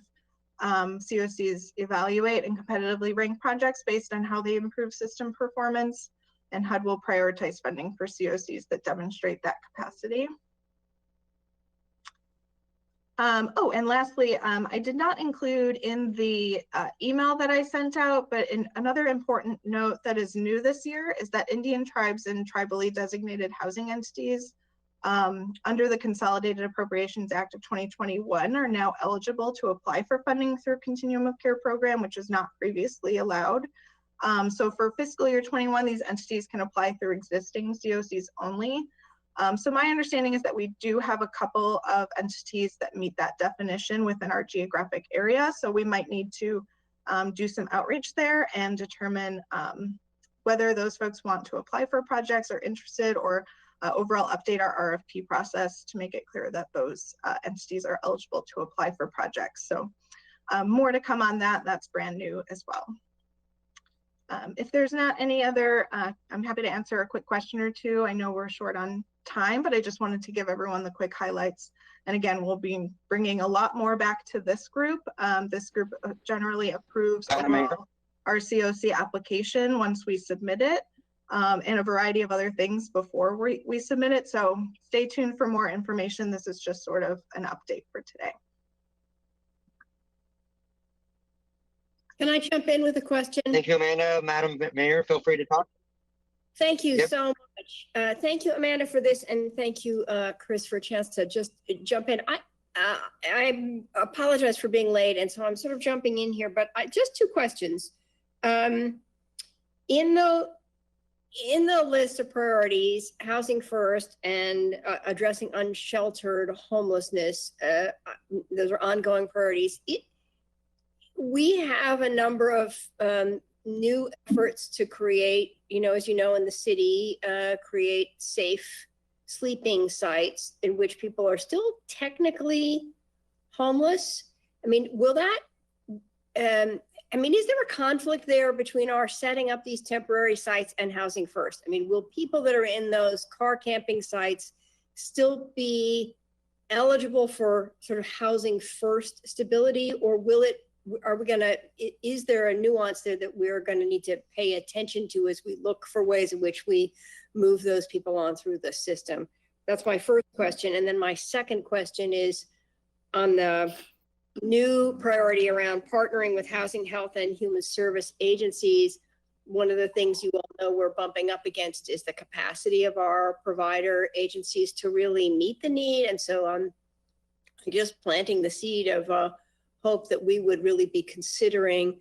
COCs evaluate and competitively rank projects based on how they improve system performance, and HUD will prioritize funding for COCs that demonstrate that capacity. Oh, and lastly, I did not include in the email that I sent out, but another important note that is new this year is that Indian tribes and tribally designated housing entities under the Consolidated Appropriations Act of 2021 are now eligible to apply for funding through Continuum of Care program, which is not previously allowed. So for fiscal year 21, these entities can apply through existing COCs only. So my understanding is that we do have a couple of entities that meet that definition within our geographic area. So we might need to do some outreach there and determine whether those folks want to apply for projects or interested, or overall update our RFP process to make it clear that those entities are eligible to apply for projects. So more to come on that. That's brand new as well. If there's not any other, I'm happy to answer a quick question or two. I know we're short on time, but I just wanted to give everyone the quick highlights. And again, we'll be bringing a lot more back to this group. This group generally approves our COC application once we submit it. And a variety of other things before we submit it. So stay tuned for more information. This is just sort of an update for today. Can I jump in with a question? Thank you, Amanda. Madam Mayor, feel free to talk. Thank you so much. Thank you, Amanda, for this. And thank you, Chris, for a chance to just jump in. I apologize for being late. And so I'm sort of jumping in here, but just 2 questions. In the list of priorities, housing first and addressing unsheltered homelessness, those are ongoing priorities. We have a number of new efforts to create, as you know, in the city, create safe sleeping sites in which people are still technically homeless. I mean, will that, is there a conflict there between our setting up these temporary sites and housing first? I mean, will people that are in those car camping sites still be eligible for sort of housing first stability, or is there a nuance there that we're going to need to pay attention to as we look for ways in which we move those people on through the system? That's my first question. And then my second question is on the new priority around partnering with housing, health, and human service agencies. One of the things you all know we're bumping up against is the capacity of our provider agencies to really meet the need. And so I'm just planting the seed of hope that we would really be considering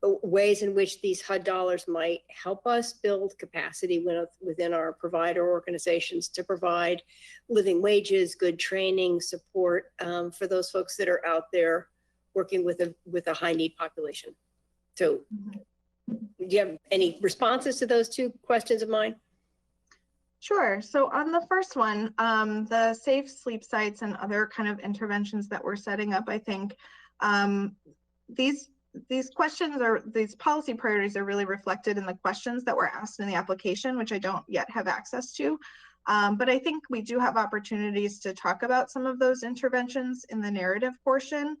ways in which these HUD dollars might help us build capacity within our provider organizations to provide living wages, good training, support for those folks that are out there working with a high need population. So do you have any responses to those two questions of mine? Sure. So on the first one, the safe sleep sites and other kind of interventions that we're setting up, I think these questions or these policy priorities are really reflected in the questions that were asked in the application, which I don't yet have access to. But I think we do have opportunities to talk about some of those interventions in the narrative portion.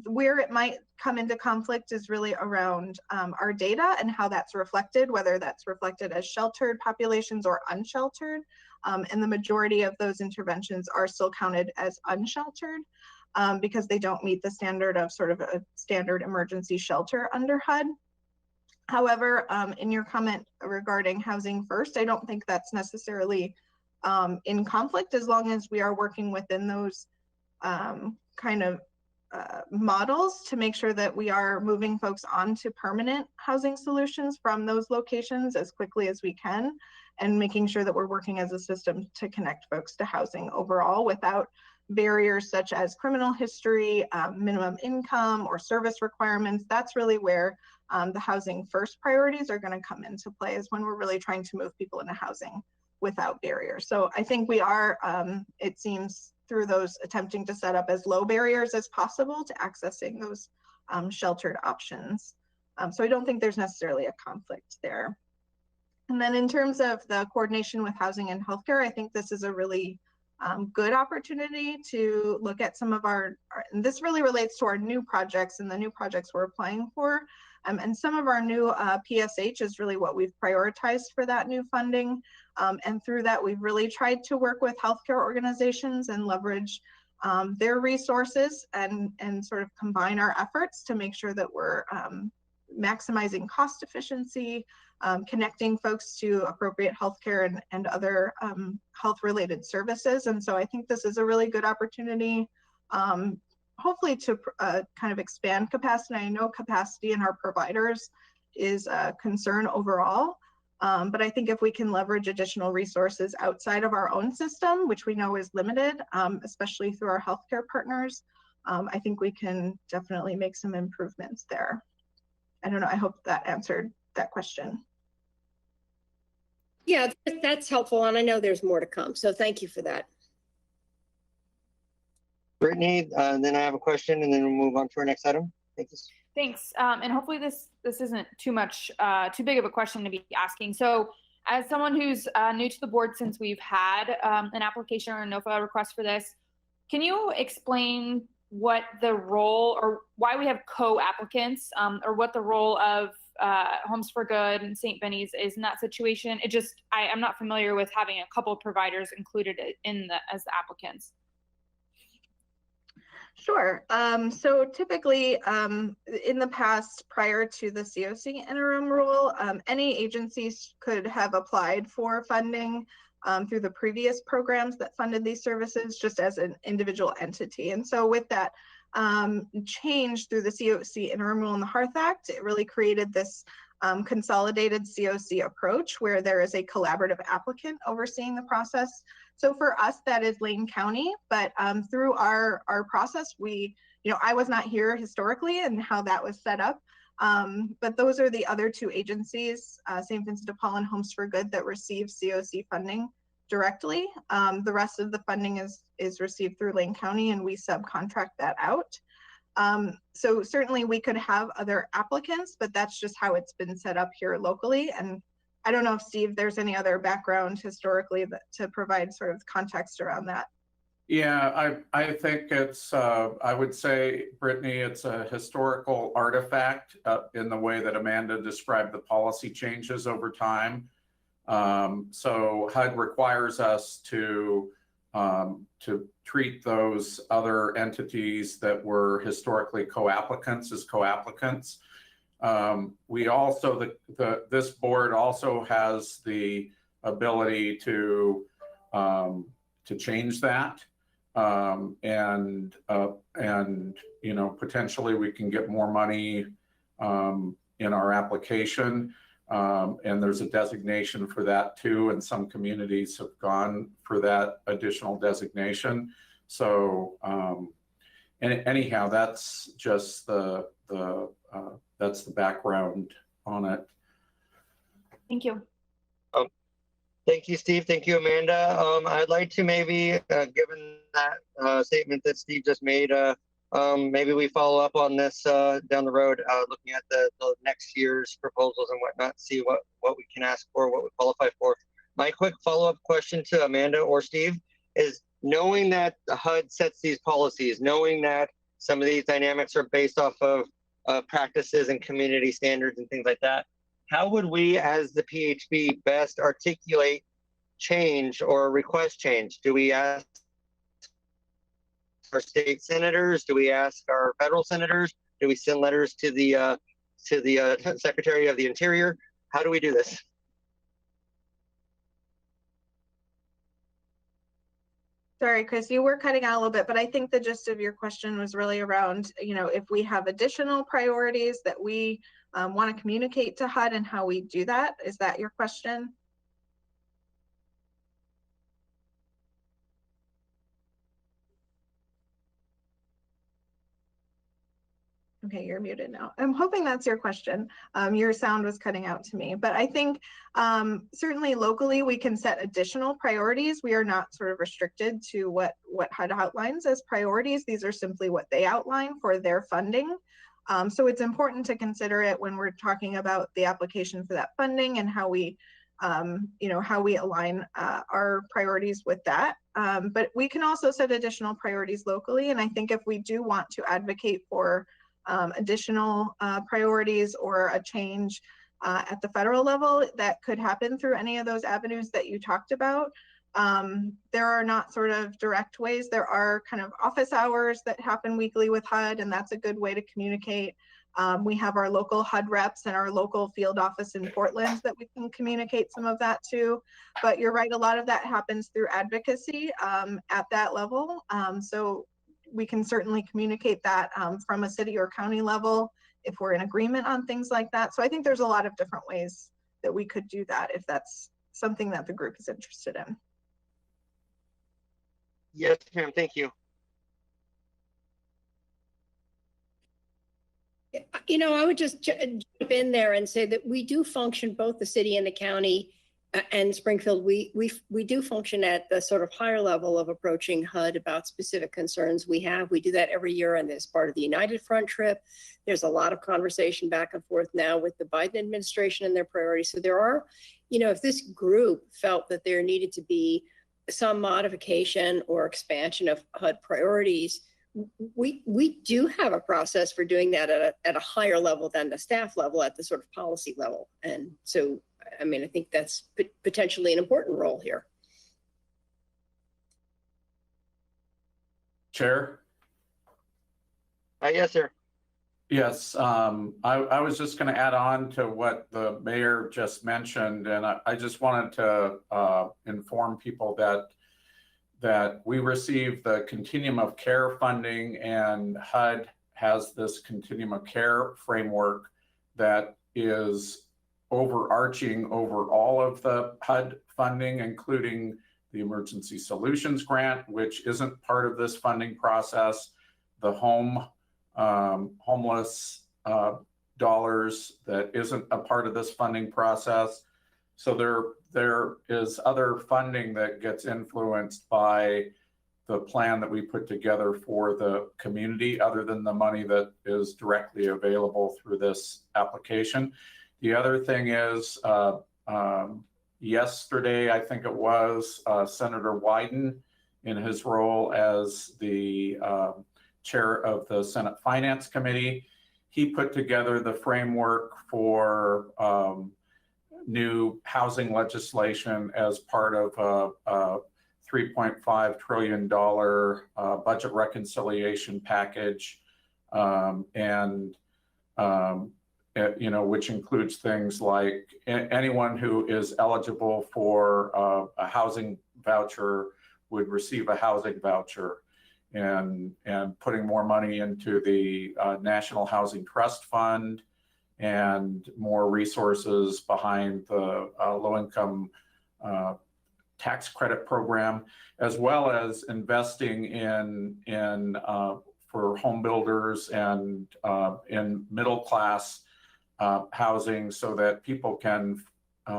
Where it might come into conflict is really around our data and how that's reflected, whether that's reflected as sheltered populations or unsheltered. And the majority of those interventions are still counted as unsheltered because they don't meet the standard of sort of a standard emergency shelter under HUD. However, in your comment regarding housing first, I don't think that's necessarily in conflict as long as we are working within those kind of models to make sure that we are moving folks onto permanent housing solutions from those locations as quickly as we can, and making sure that we're working as a system to connect folks to housing overall without barriers such as criminal history, minimum income, or service requirements. That's really where the housing first priorities are going to come into play, is when we're really trying to move people into housing without barriers. So I think we are, it seems, through those attempting to set up as low barriers as possible to accessing those sheltered options. So I don't think there's necessarily a conflict there. And then in terms of the coordination with housing and healthcare, I think this is a really good opportunity to look at some of our, and this really relates to our new projects and the new projects we're applying for. And some of our new PSH is really what we've prioritized for that new funding. And through that, we've really tried to work with healthcare organizations and leverage their resources and sort of combine our efforts to make sure that we're maximizing cost efficiency, connecting folks to appropriate healthcare and other health-related services. And so I think this is a really good opportunity, hopefully to kind of expand capacity. I know capacity in our providers is a concern overall, but I think if we can leverage additional resources outside of our own system, which we know is limited, especially through our healthcare partners, I think we can definitely make some improvements there. I don't know, I hope that answered that question. Yeah, that's helpful. And I know there's more to come. So thank you for that. Brittany, then I have a question and then we'll move on to our next item. Thank you. Thanks. And hopefully this isn't too big of a question to be asking. So as someone who's new to the board since we've had an application or a NOFA request for this, can you explain what the role or why we have co-applicants or what the role of Homes for Good and St. Benny's is in that situation? I'm not familiar with having a couple of providers included as the applicants. Sure. So typically in the past, prior to the COC interim rule, any agencies could have applied for funding through the previous programs that funded these services just as an individual entity. And so with that change through the COC interim rule in the Hearth Act, it really created this consolidated COC approach where there is a collaborative applicant overseeing the process. So for us, that is Lane County, but through our process, I was not here historically and how that was set up. But those are the other two agencies, St. Vincent de Paul and Homes for Good, that receive COC funding directly. The rest of the funding is received through Lane County, and we subcontract that out. So certainly we could have other applicants, but that's just how it's been set up here locally. And I don't know if, Steve, there's any other background historically to provide sort of context around that. Yeah, I think it's, I would say, Brittany, it's a historical artifact in the way that Amanda described the policy changes over time. So HUD requires us to treat those other entities that were historically co-applicants as co-applicants. We also, this board also has the ability to change that. And potentially we can get more money in our application. And there's a designation for that too. And some communities have gone for that additional designation. So anyhow, that's just that's the background on it. Thank you. Thank you, Steve. Thank you, Amanda. I'd like to maybe, given that statement that Steve just made, maybe we follow up on this down the road, looking at the next year's proposals and whatnot, see what we can ask for, what we qualify for. My quick follow-up question to Amanda or Steve is, knowing that the HUD sets these policies, knowing that some of these dynamics are based off of practices and community standards and things like that, how would we as the PHB best articulate change or request change? Do we ask our state senators? Do we ask our federal senators? Do we send letters to the Secretary of the Interior? How do we do this? Sorry, Chris, you were cutting out a little bit, but I think the gist of your question was really around, if we have additional priorities that we want to communicate to HUD and how we do that. Is that your question? Okay, you're muted now. I'm hoping that's your question. Your sound was cutting out to me, but I think certainly locally we can set additional priorities. We are not sort of restricted to what HUD outlines as priorities. These are simply what they outline for their funding. So it's important to consider it when we're talking about the application for that funding and how we, how we align our priorities with that. But we can also set additional priorities locally. And I think if we do want to advocate for additional priorities or a change at the federal level, that could happen through any of those avenues that you talked about. There are not sort of direct ways. There are kind of office hours that happen weekly with HUD, and that's a good way to communicate. We have our local HUD reps and our local field office in Portland that we can communicate some of that to. But you're right, a lot of that happens through advocacy at that level. So we can certainly communicate that from a city or county level if we're in agreement on things like that. So I think there's a lot of different ways that we could do that if that's something that the group is interested in. Yes, ma'am. Thank you. I would just jump in there and say that we do function, both the city and the county and Springfield, we do function at the sort of higher level of approaching HUD about specific concerns we have. We do that every year, and as part of the United Front trip, there's a lot of conversation back and forth now with the Biden administration and their priorities. So there are, if this group felt that there needed to be some modification or expansion of HUD priorities, we do have a process for doing that at a higher level than the staff level, at the sort of policy level. And so, I think that's potentially an important role here. Chair? Yes, sir. Yes, I was just going to add on to what the mayor just mentioned, and I just wanted to inform people that we receive the continuum of care funding, and HUD has this continuum of care framework that is overarching over all of the HUD funding, including the Emergency Solutions Grant, which isn't part of this funding process, the homeless dollars that isn't a part of this funding process. So there is other funding that gets influenced by the plan that we put together for the community, other than the money that is directly available through this application. The other thing is, yesterday, I think it was, Senator Wyden, in his role as the chair of the Senate Finance Committee, he put together the framework for new housing legislation as part of a $3.5 trillion budget reconciliation package, which includes things like anyone who is eligible for a housing voucher would receive a housing voucher, and putting more money into the National Housing Trust Fund, and more resources behind the low-income tax credit program, as well as investing in for home builders and in middle class housing, so that people can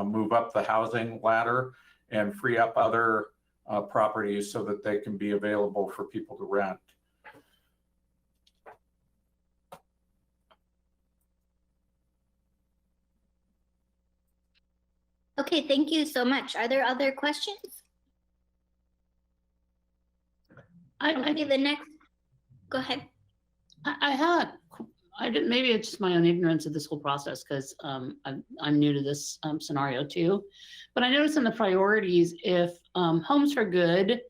move up the housing ladder and free up other properties so that they can be available for people to rent. Okay, thank you so much. Are there other questions? Okay, the next, go ahead. I didn't, maybe it's just my own ignorance of this whole process, because I'm new to this scenario too. But I noticed in the priorities, if Homes for Good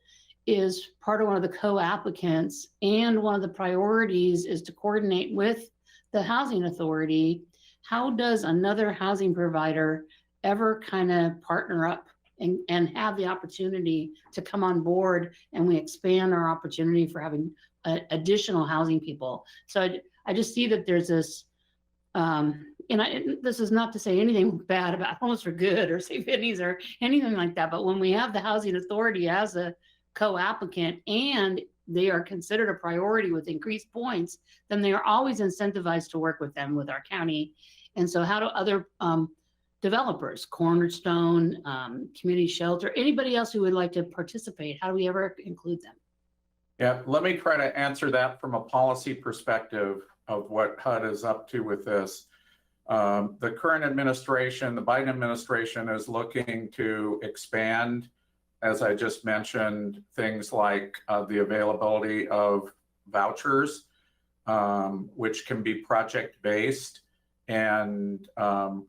is part of one of the co-applicants, and one of the priorities is to coordinate with the housing authority, how does another housing provider ever kind of partner up and have the opportunity to come on board, and we expand our opportunity for having additional housing people? So I just see that there's this, this is not to say anything bad about Homes for Good or St. Pennies or anything like that, but when we have the housing authority as a co-applicant and they are considered a priority with increased points, then they are always incentivized to work with them, with our county. And so how do other developers, Cornerstone, Community Shelter, anybody else who would like to participate, how do we ever include them? Yeah, let me try to answer that from a policy perspective of what HUD is up to with this. The current administration, the Biden administration, is looking to expand, as I just mentioned, things like the availability of vouchers, which can be project-based. And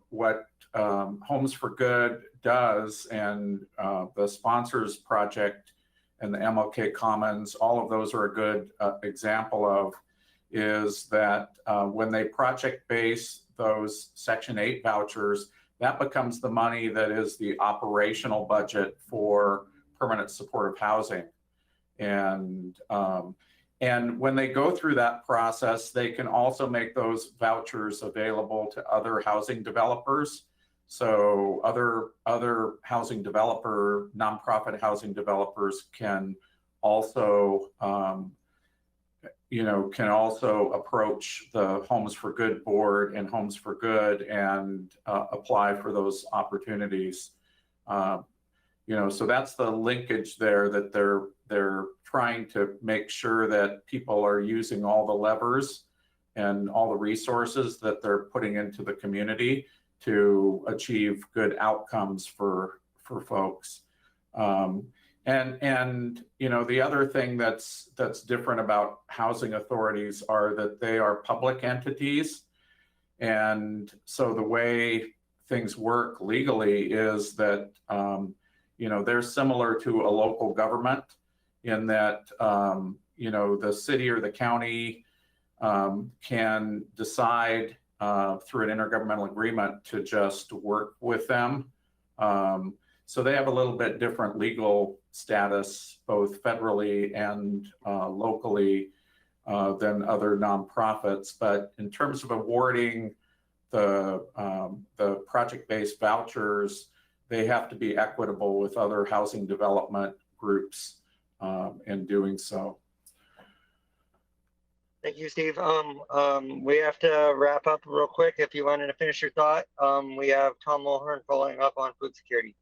what Homes for Good does, and the Sponsors Project and the MLK Commons, all of those are a good example of, is that when they project base those Section 8 vouchers, that becomes the money that is the operational budget for permanent supportive housing. And when they go through that process, they can also make those vouchers available to other housing developers. So other housing developer, nonprofit housing developers can also, can also approach the Homes for Good board and Homes for Good and apply for those opportunities. So that's the linkage there, that they're trying to make sure that people are using all the levers and all the resources that they're putting into the community to achieve good outcomes for folks. The other thing that's different about housing authorities are that they are public entities. And so the way things work legally is that, they're similar to a local government in that, the city or the county can decide through an intergovernmental agreement to just work with them. So they have a little bit different legal status, both federally and locally, than other nonprofits. But in terms of awarding the project-based vouchers, they have to be equitable with other housing development groups in doing so. Thank you, Steve. We have to wrap up real quick. If you wanted to finish your thought, we have Tom Mulhern following up on food security.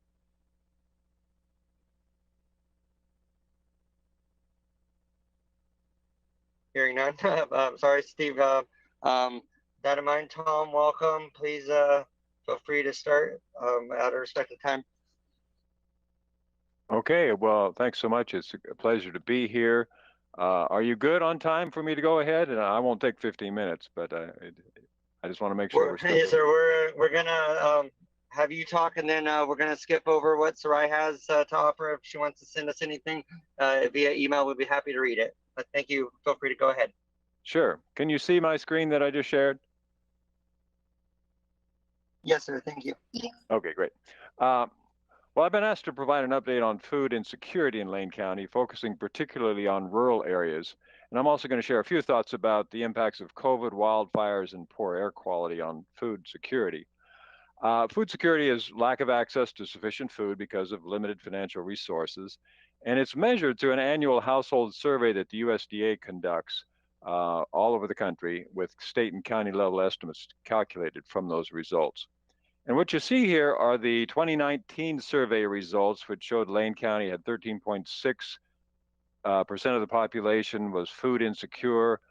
Hearing none. Sorry, Steve. That in mind, Tom, welcome. Please feel free to start at a respective time. Okay, well, thanks so much. It's a pleasure to be here. Are you good on time for me to go ahead? And I won't take 15 minutes, but I just want to make sure we're still. Yes, sir. We're gonna have you talk, and then we're gonna skip over what Sarai has to offer. If she wants to send us anything via email, we'd be happy to read it. But thank you. Feel free to go ahead. Sure. Can you see my screen that I just shared? Yes, sir. Thank you. Okay, great. Well, I've been asked to provide an update on food insecurity in Lane County, focusing particularly on rural areas. And I'm also going to share a few thoughts about the impacts of COVID, wildfires, and poor air quality on food security. Food security is lack of access to sufficient food because of limited financial resources. And it's measured through an annual household survey that the USDA conducts all over the country with state and county level estimates calculated from those results. And what you see here are the 2019 survey results, which showed Lane County had 13.6% of the population was food insecure,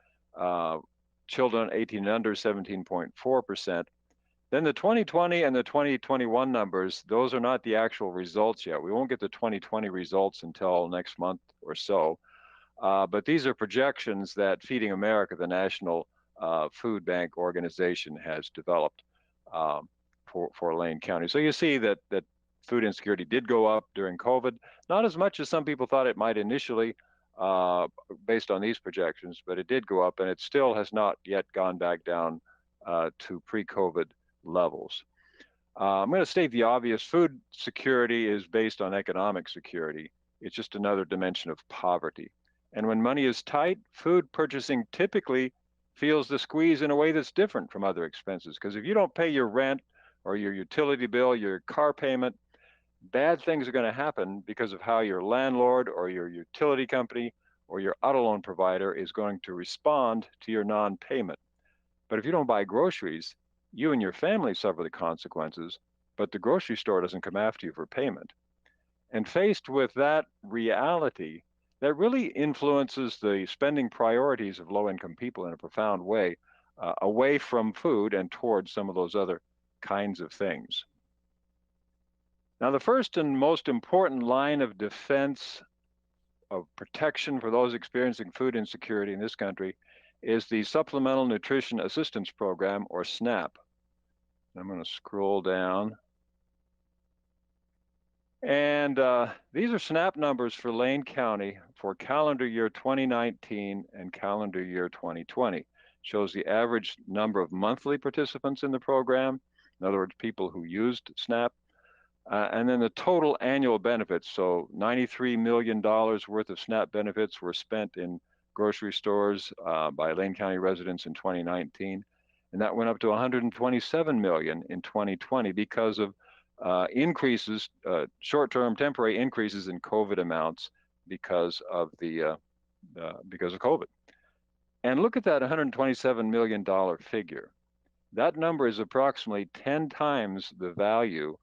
children 18 and under 17.4%. Then the 2020 and the 2021 numbers, those are not the actual results yet. We won't get the 2020 results until next month or so. But these are projections that Feeding America, the national food bank organization, has developed for Lane County. So you see that food insecurity did go up during COVID, not as much as some people thought it might initially based on these projections, but it did go up, and it still has not yet gone back down to pre-COVID levels. I'm going to state the obvious. Food security is based on economic security. It's just another dimension of poverty. And when money is tight, food purchasing typically feels the squeeze in a way that's different from other expenses. Because if you don't pay your rent or your utility bill, your car payment, bad things are going to happen because of how your landlord or your utility company or your auto loan provider is going to respond to your non-payment. But if you don't buy groceries, you and your family suffer the consequences, but the grocery store doesn't come after you for payment. And faced with that reality, that really influences the spending priorities of low-income people in a profound way, away from food and towards some of those other kinds of things. Now, the first and most important line of defense of protection for those experiencing food insecurity in this country is the Supplemental Nutrition Assistance Program, or SNAP. I'm going to scroll down. And these are SNAP numbers for Lane County for calendar year 2019 and calendar year 2020. Shows the average number of monthly participants in the program, in other words, people who used SNAP, and then the total annual benefits. So $93 million worth of SNAP benefits were spent in grocery stores by Lane County residents in 2019. And that went up to $127 million in 2020 because of increases, short-term temporary increases in COVID amounts because of COVID. And look at that $127 million figure. That number is approximately 10 times the value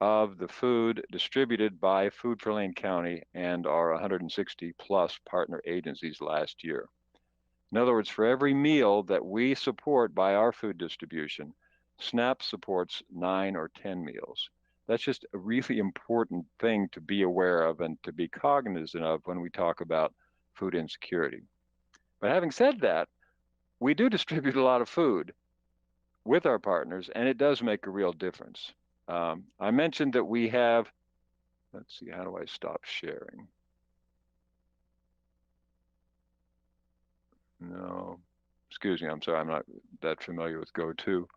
of the food distributed by Food for Lane County and our 160 plus partner agencies last year. In other words, for every meal that we support by our food distribution, SNAP supports 9 or 10 meals. That's just a really important thing to be aware of and to be cognizant of when we talk about food insecurity. But having said that, we do distribute a lot of food with our partners, and it does make a real difference. I mentioned that we have, let's see, how do I stop sharing? No, excuse me, I'm sorry, I'm not that familiar with GoTo.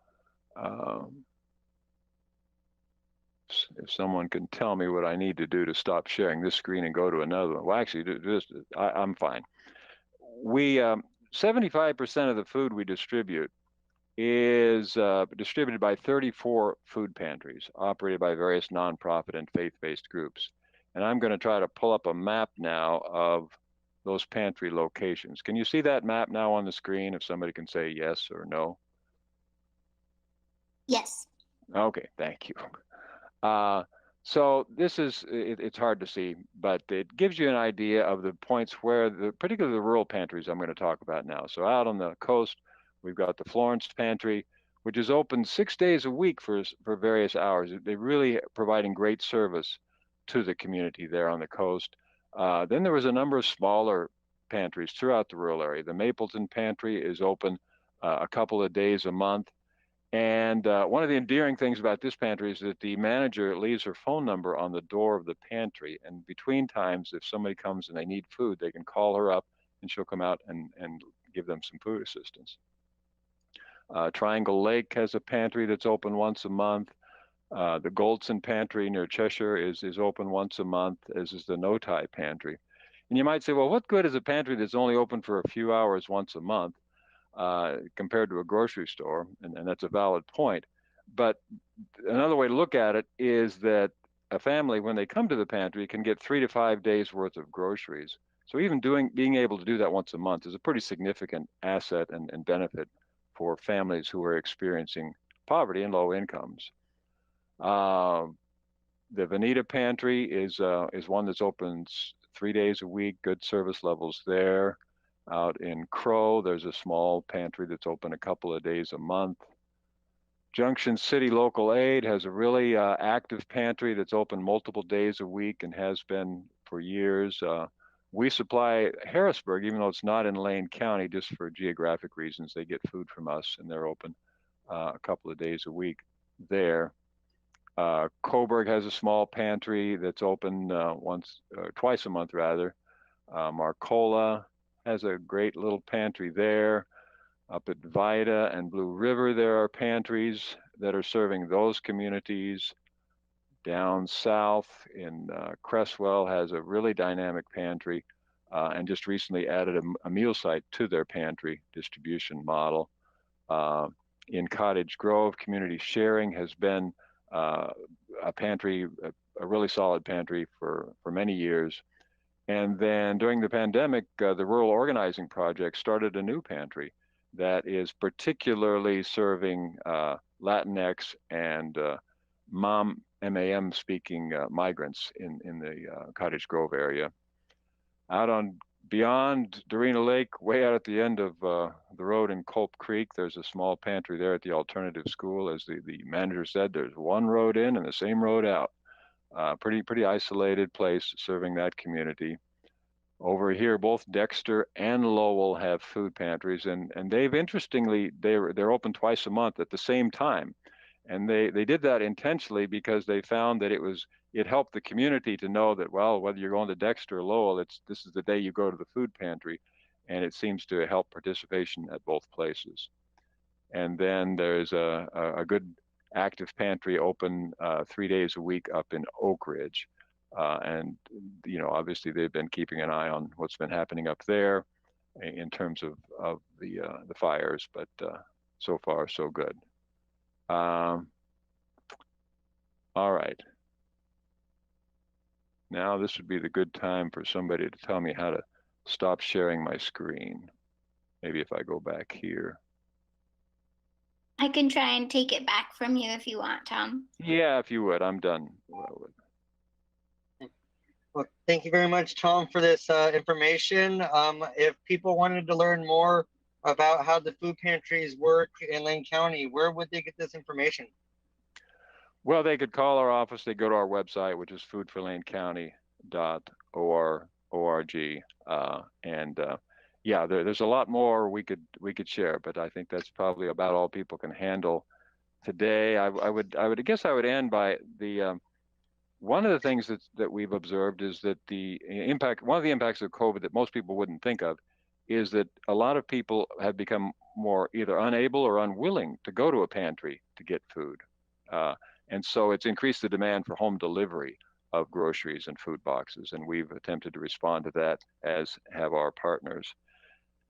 If someone can tell me what I need to do to stop sharing this screen and go to another one. Well, actually, I'm fine. We, 75% of the food we distribute is distributed by 34 food pantries operated by various nonprofit and faith-based groups. And I'm going to try to pull up a map now of those pantry locations. Can you see that map now on the screen if somebody can say yes or no? Yes. Okay, thank you. So this is, it's hard to see, but it gives you an idea of the points where, particularly the rural pantries I'm going to talk about now. So out on the coast, we've got the Florence Pantry, which is open 6 days a week for various hours. They're really providing great service to the community there on the coast. Then there was a number of smaller pantries throughout the rural area. The Mapleton Pantry is open a couple of days a month. And one of the endearing things about this pantry is that the manager leaves her phone number on the door of the pantry. And between times, if somebody comes and they need food, they can call her up and she'll come out and give them some food assistance. Triangle Lake has a pantry that's open once a month. The Goldson Pantry near Cheshire is open once a month, as is the Notai Pantry. And you might say, well, what good is a pantry that's only open for a few hours once a month compared to a grocery store? And that's a valid point. But another way to look at it is that a family, when they come to the pantry, can get 3 to 5 days worth of groceries. So even being able to do that once a month is a pretty significant asset and benefit for families who are experiencing poverty and low incomes. The Veneta Pantry is one that's open 3 days a week, good service levels there. Out in Crow, there's a small pantry that's open a couple of days a month. Junction City Local Aid has a really active pantry that's open multiple days a week and has been for years. We supply Harrisburg, even though it's not in Lane County, just for geographic reasons. They get food from us and they're open a couple of days a week there. Coburg has a small pantry that's open twice a month rather. Marcola has a great little pantry there. Up at Vida and Blue River, there are pantries that are serving those communities. Down south in Cresswell has a really dynamic pantry and just recently added a meal site to their pantry distribution model. In Cottage Grove, Community Sharing has been a pantry, a really solid pantry for many years. And then during the pandemic, the Rural Organizing Project started a new pantry that is particularly serving Latinx and MAM speaking migrants in the Cottage Grove area. Out on beyond Dorena Lake, way out at the end of the road in Culp Creek, there's a small pantry there at the alternative school. As the manager said, there's one road in and the same road out. Pretty isolated place serving that community. Over here, both Dexter and Lowell have food pantries, and they've interestingly, they're open twice a month at the same time. And they did that intentionally because they found that it helped the community to know that, well, whether you're going to Dexter or Lowell, this is the day you go to the food pantry, and it seems to help participation at both places. And then there's a good active pantry open 3 days a week up in Oak Ridge. And, obviously they've been keeping an eye on what's been happening up there in terms of the fires, but so far so good. All right. Now this would be the good time for somebody to tell me how to stop sharing my screen. Maybe if I go back here. I can try and take it back from you if you want, Tom. Yeah, if you would. I'm done. Well, thank you very much, Tom, for this information. If people wanted to learn more about how the food pantries work in Lane County, where would they get this information? Well, they could call our office. They go to our website, which is foodforlanecounty.org. Yeah, there's a lot more we could share, but I think that's probably about all people can handle today. I guess I would end by the one of the things that we've observed is that one of the impacts of COVID that most people wouldn't think of is that a lot of people have become more either unable or unwilling to go to a pantry to get food. And so it's increased the demand for home delivery of groceries and food boxes. And we've attempted to respond to that, as have our partners.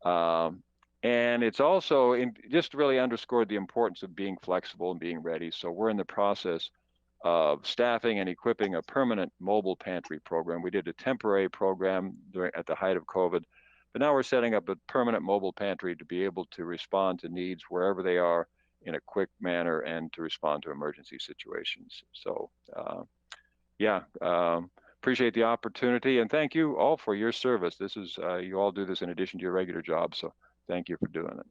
And it's also just really underscored the importance of being flexible and being ready. So we're in the process of staffing and equipping a permanent mobile pantry program. We did a temporary program at the height of COVID, but now we're setting up a permanent mobile pantry to be able to respond to needs wherever they are in a quick manner and to respond to emergency situations. So appreciate the opportunity and thank you all for your service. This is, you all do this in addition to your regular job, so thank you for doing it.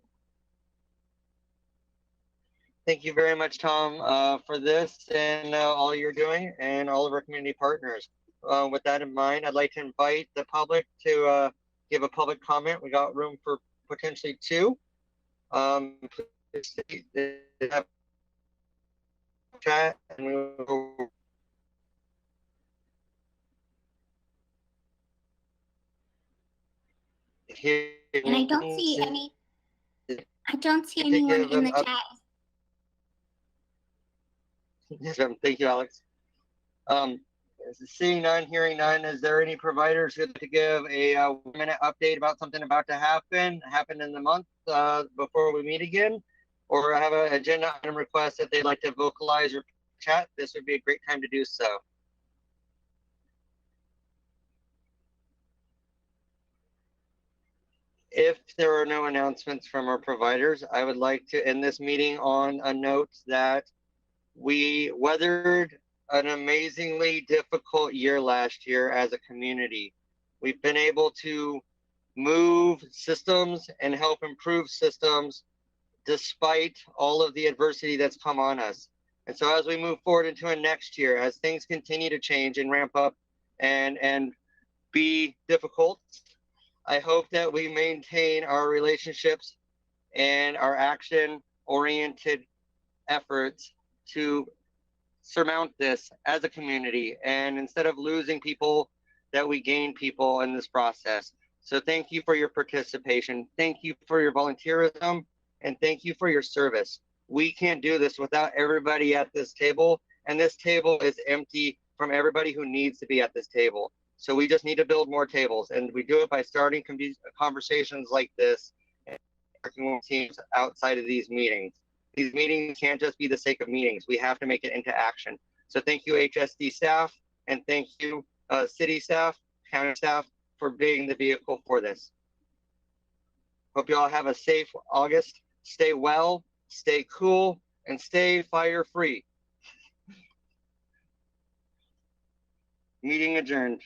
Thank you very much, Tom, for this and all you're doing and all of our community partners. With that in mind, I'd like to invite the public to give a public comment. We got room for potentially 2. Have chat and we will. And I don't see anyone in the chat. Thank you, Alex. Seeing none, hearing none, is there any providers who'd like to give a 1-minute update about something about to happen in the month before we meet again? Or have an agenda item request that they'd like to vocalize or chat? This would be a great time to do so. If there are no announcements from our providers, I would like to end this meeting on a note that we weathered an amazingly difficult year last year as a community. We've been able to move systems and help improve systems despite all of the adversity that's come on us. And so as we move forward into a next year, as things continue to change and ramp up and be difficult, I hope that we maintain our relationships and our action-oriented efforts to surmount this as a community. And instead of losing people, that we gain people in this process. So thank you for your participation. Thank you for your volunteerism. And thank you for your service. We can't do this without everybody at this table. And this table is empty from everybody who needs to be at this table. So we just need to build more tables. And we do it by starting conversations like this and working with teams outside of these meetings. These meetings can't just be the sake of meetings. We have to make it into action. So thank you, HSD staff, and thank you, city staff, county staff, for being the vehicle for this. Hope you all have a safe August. Stay well, stay cool, and stay fire-free. Meeting adjourned.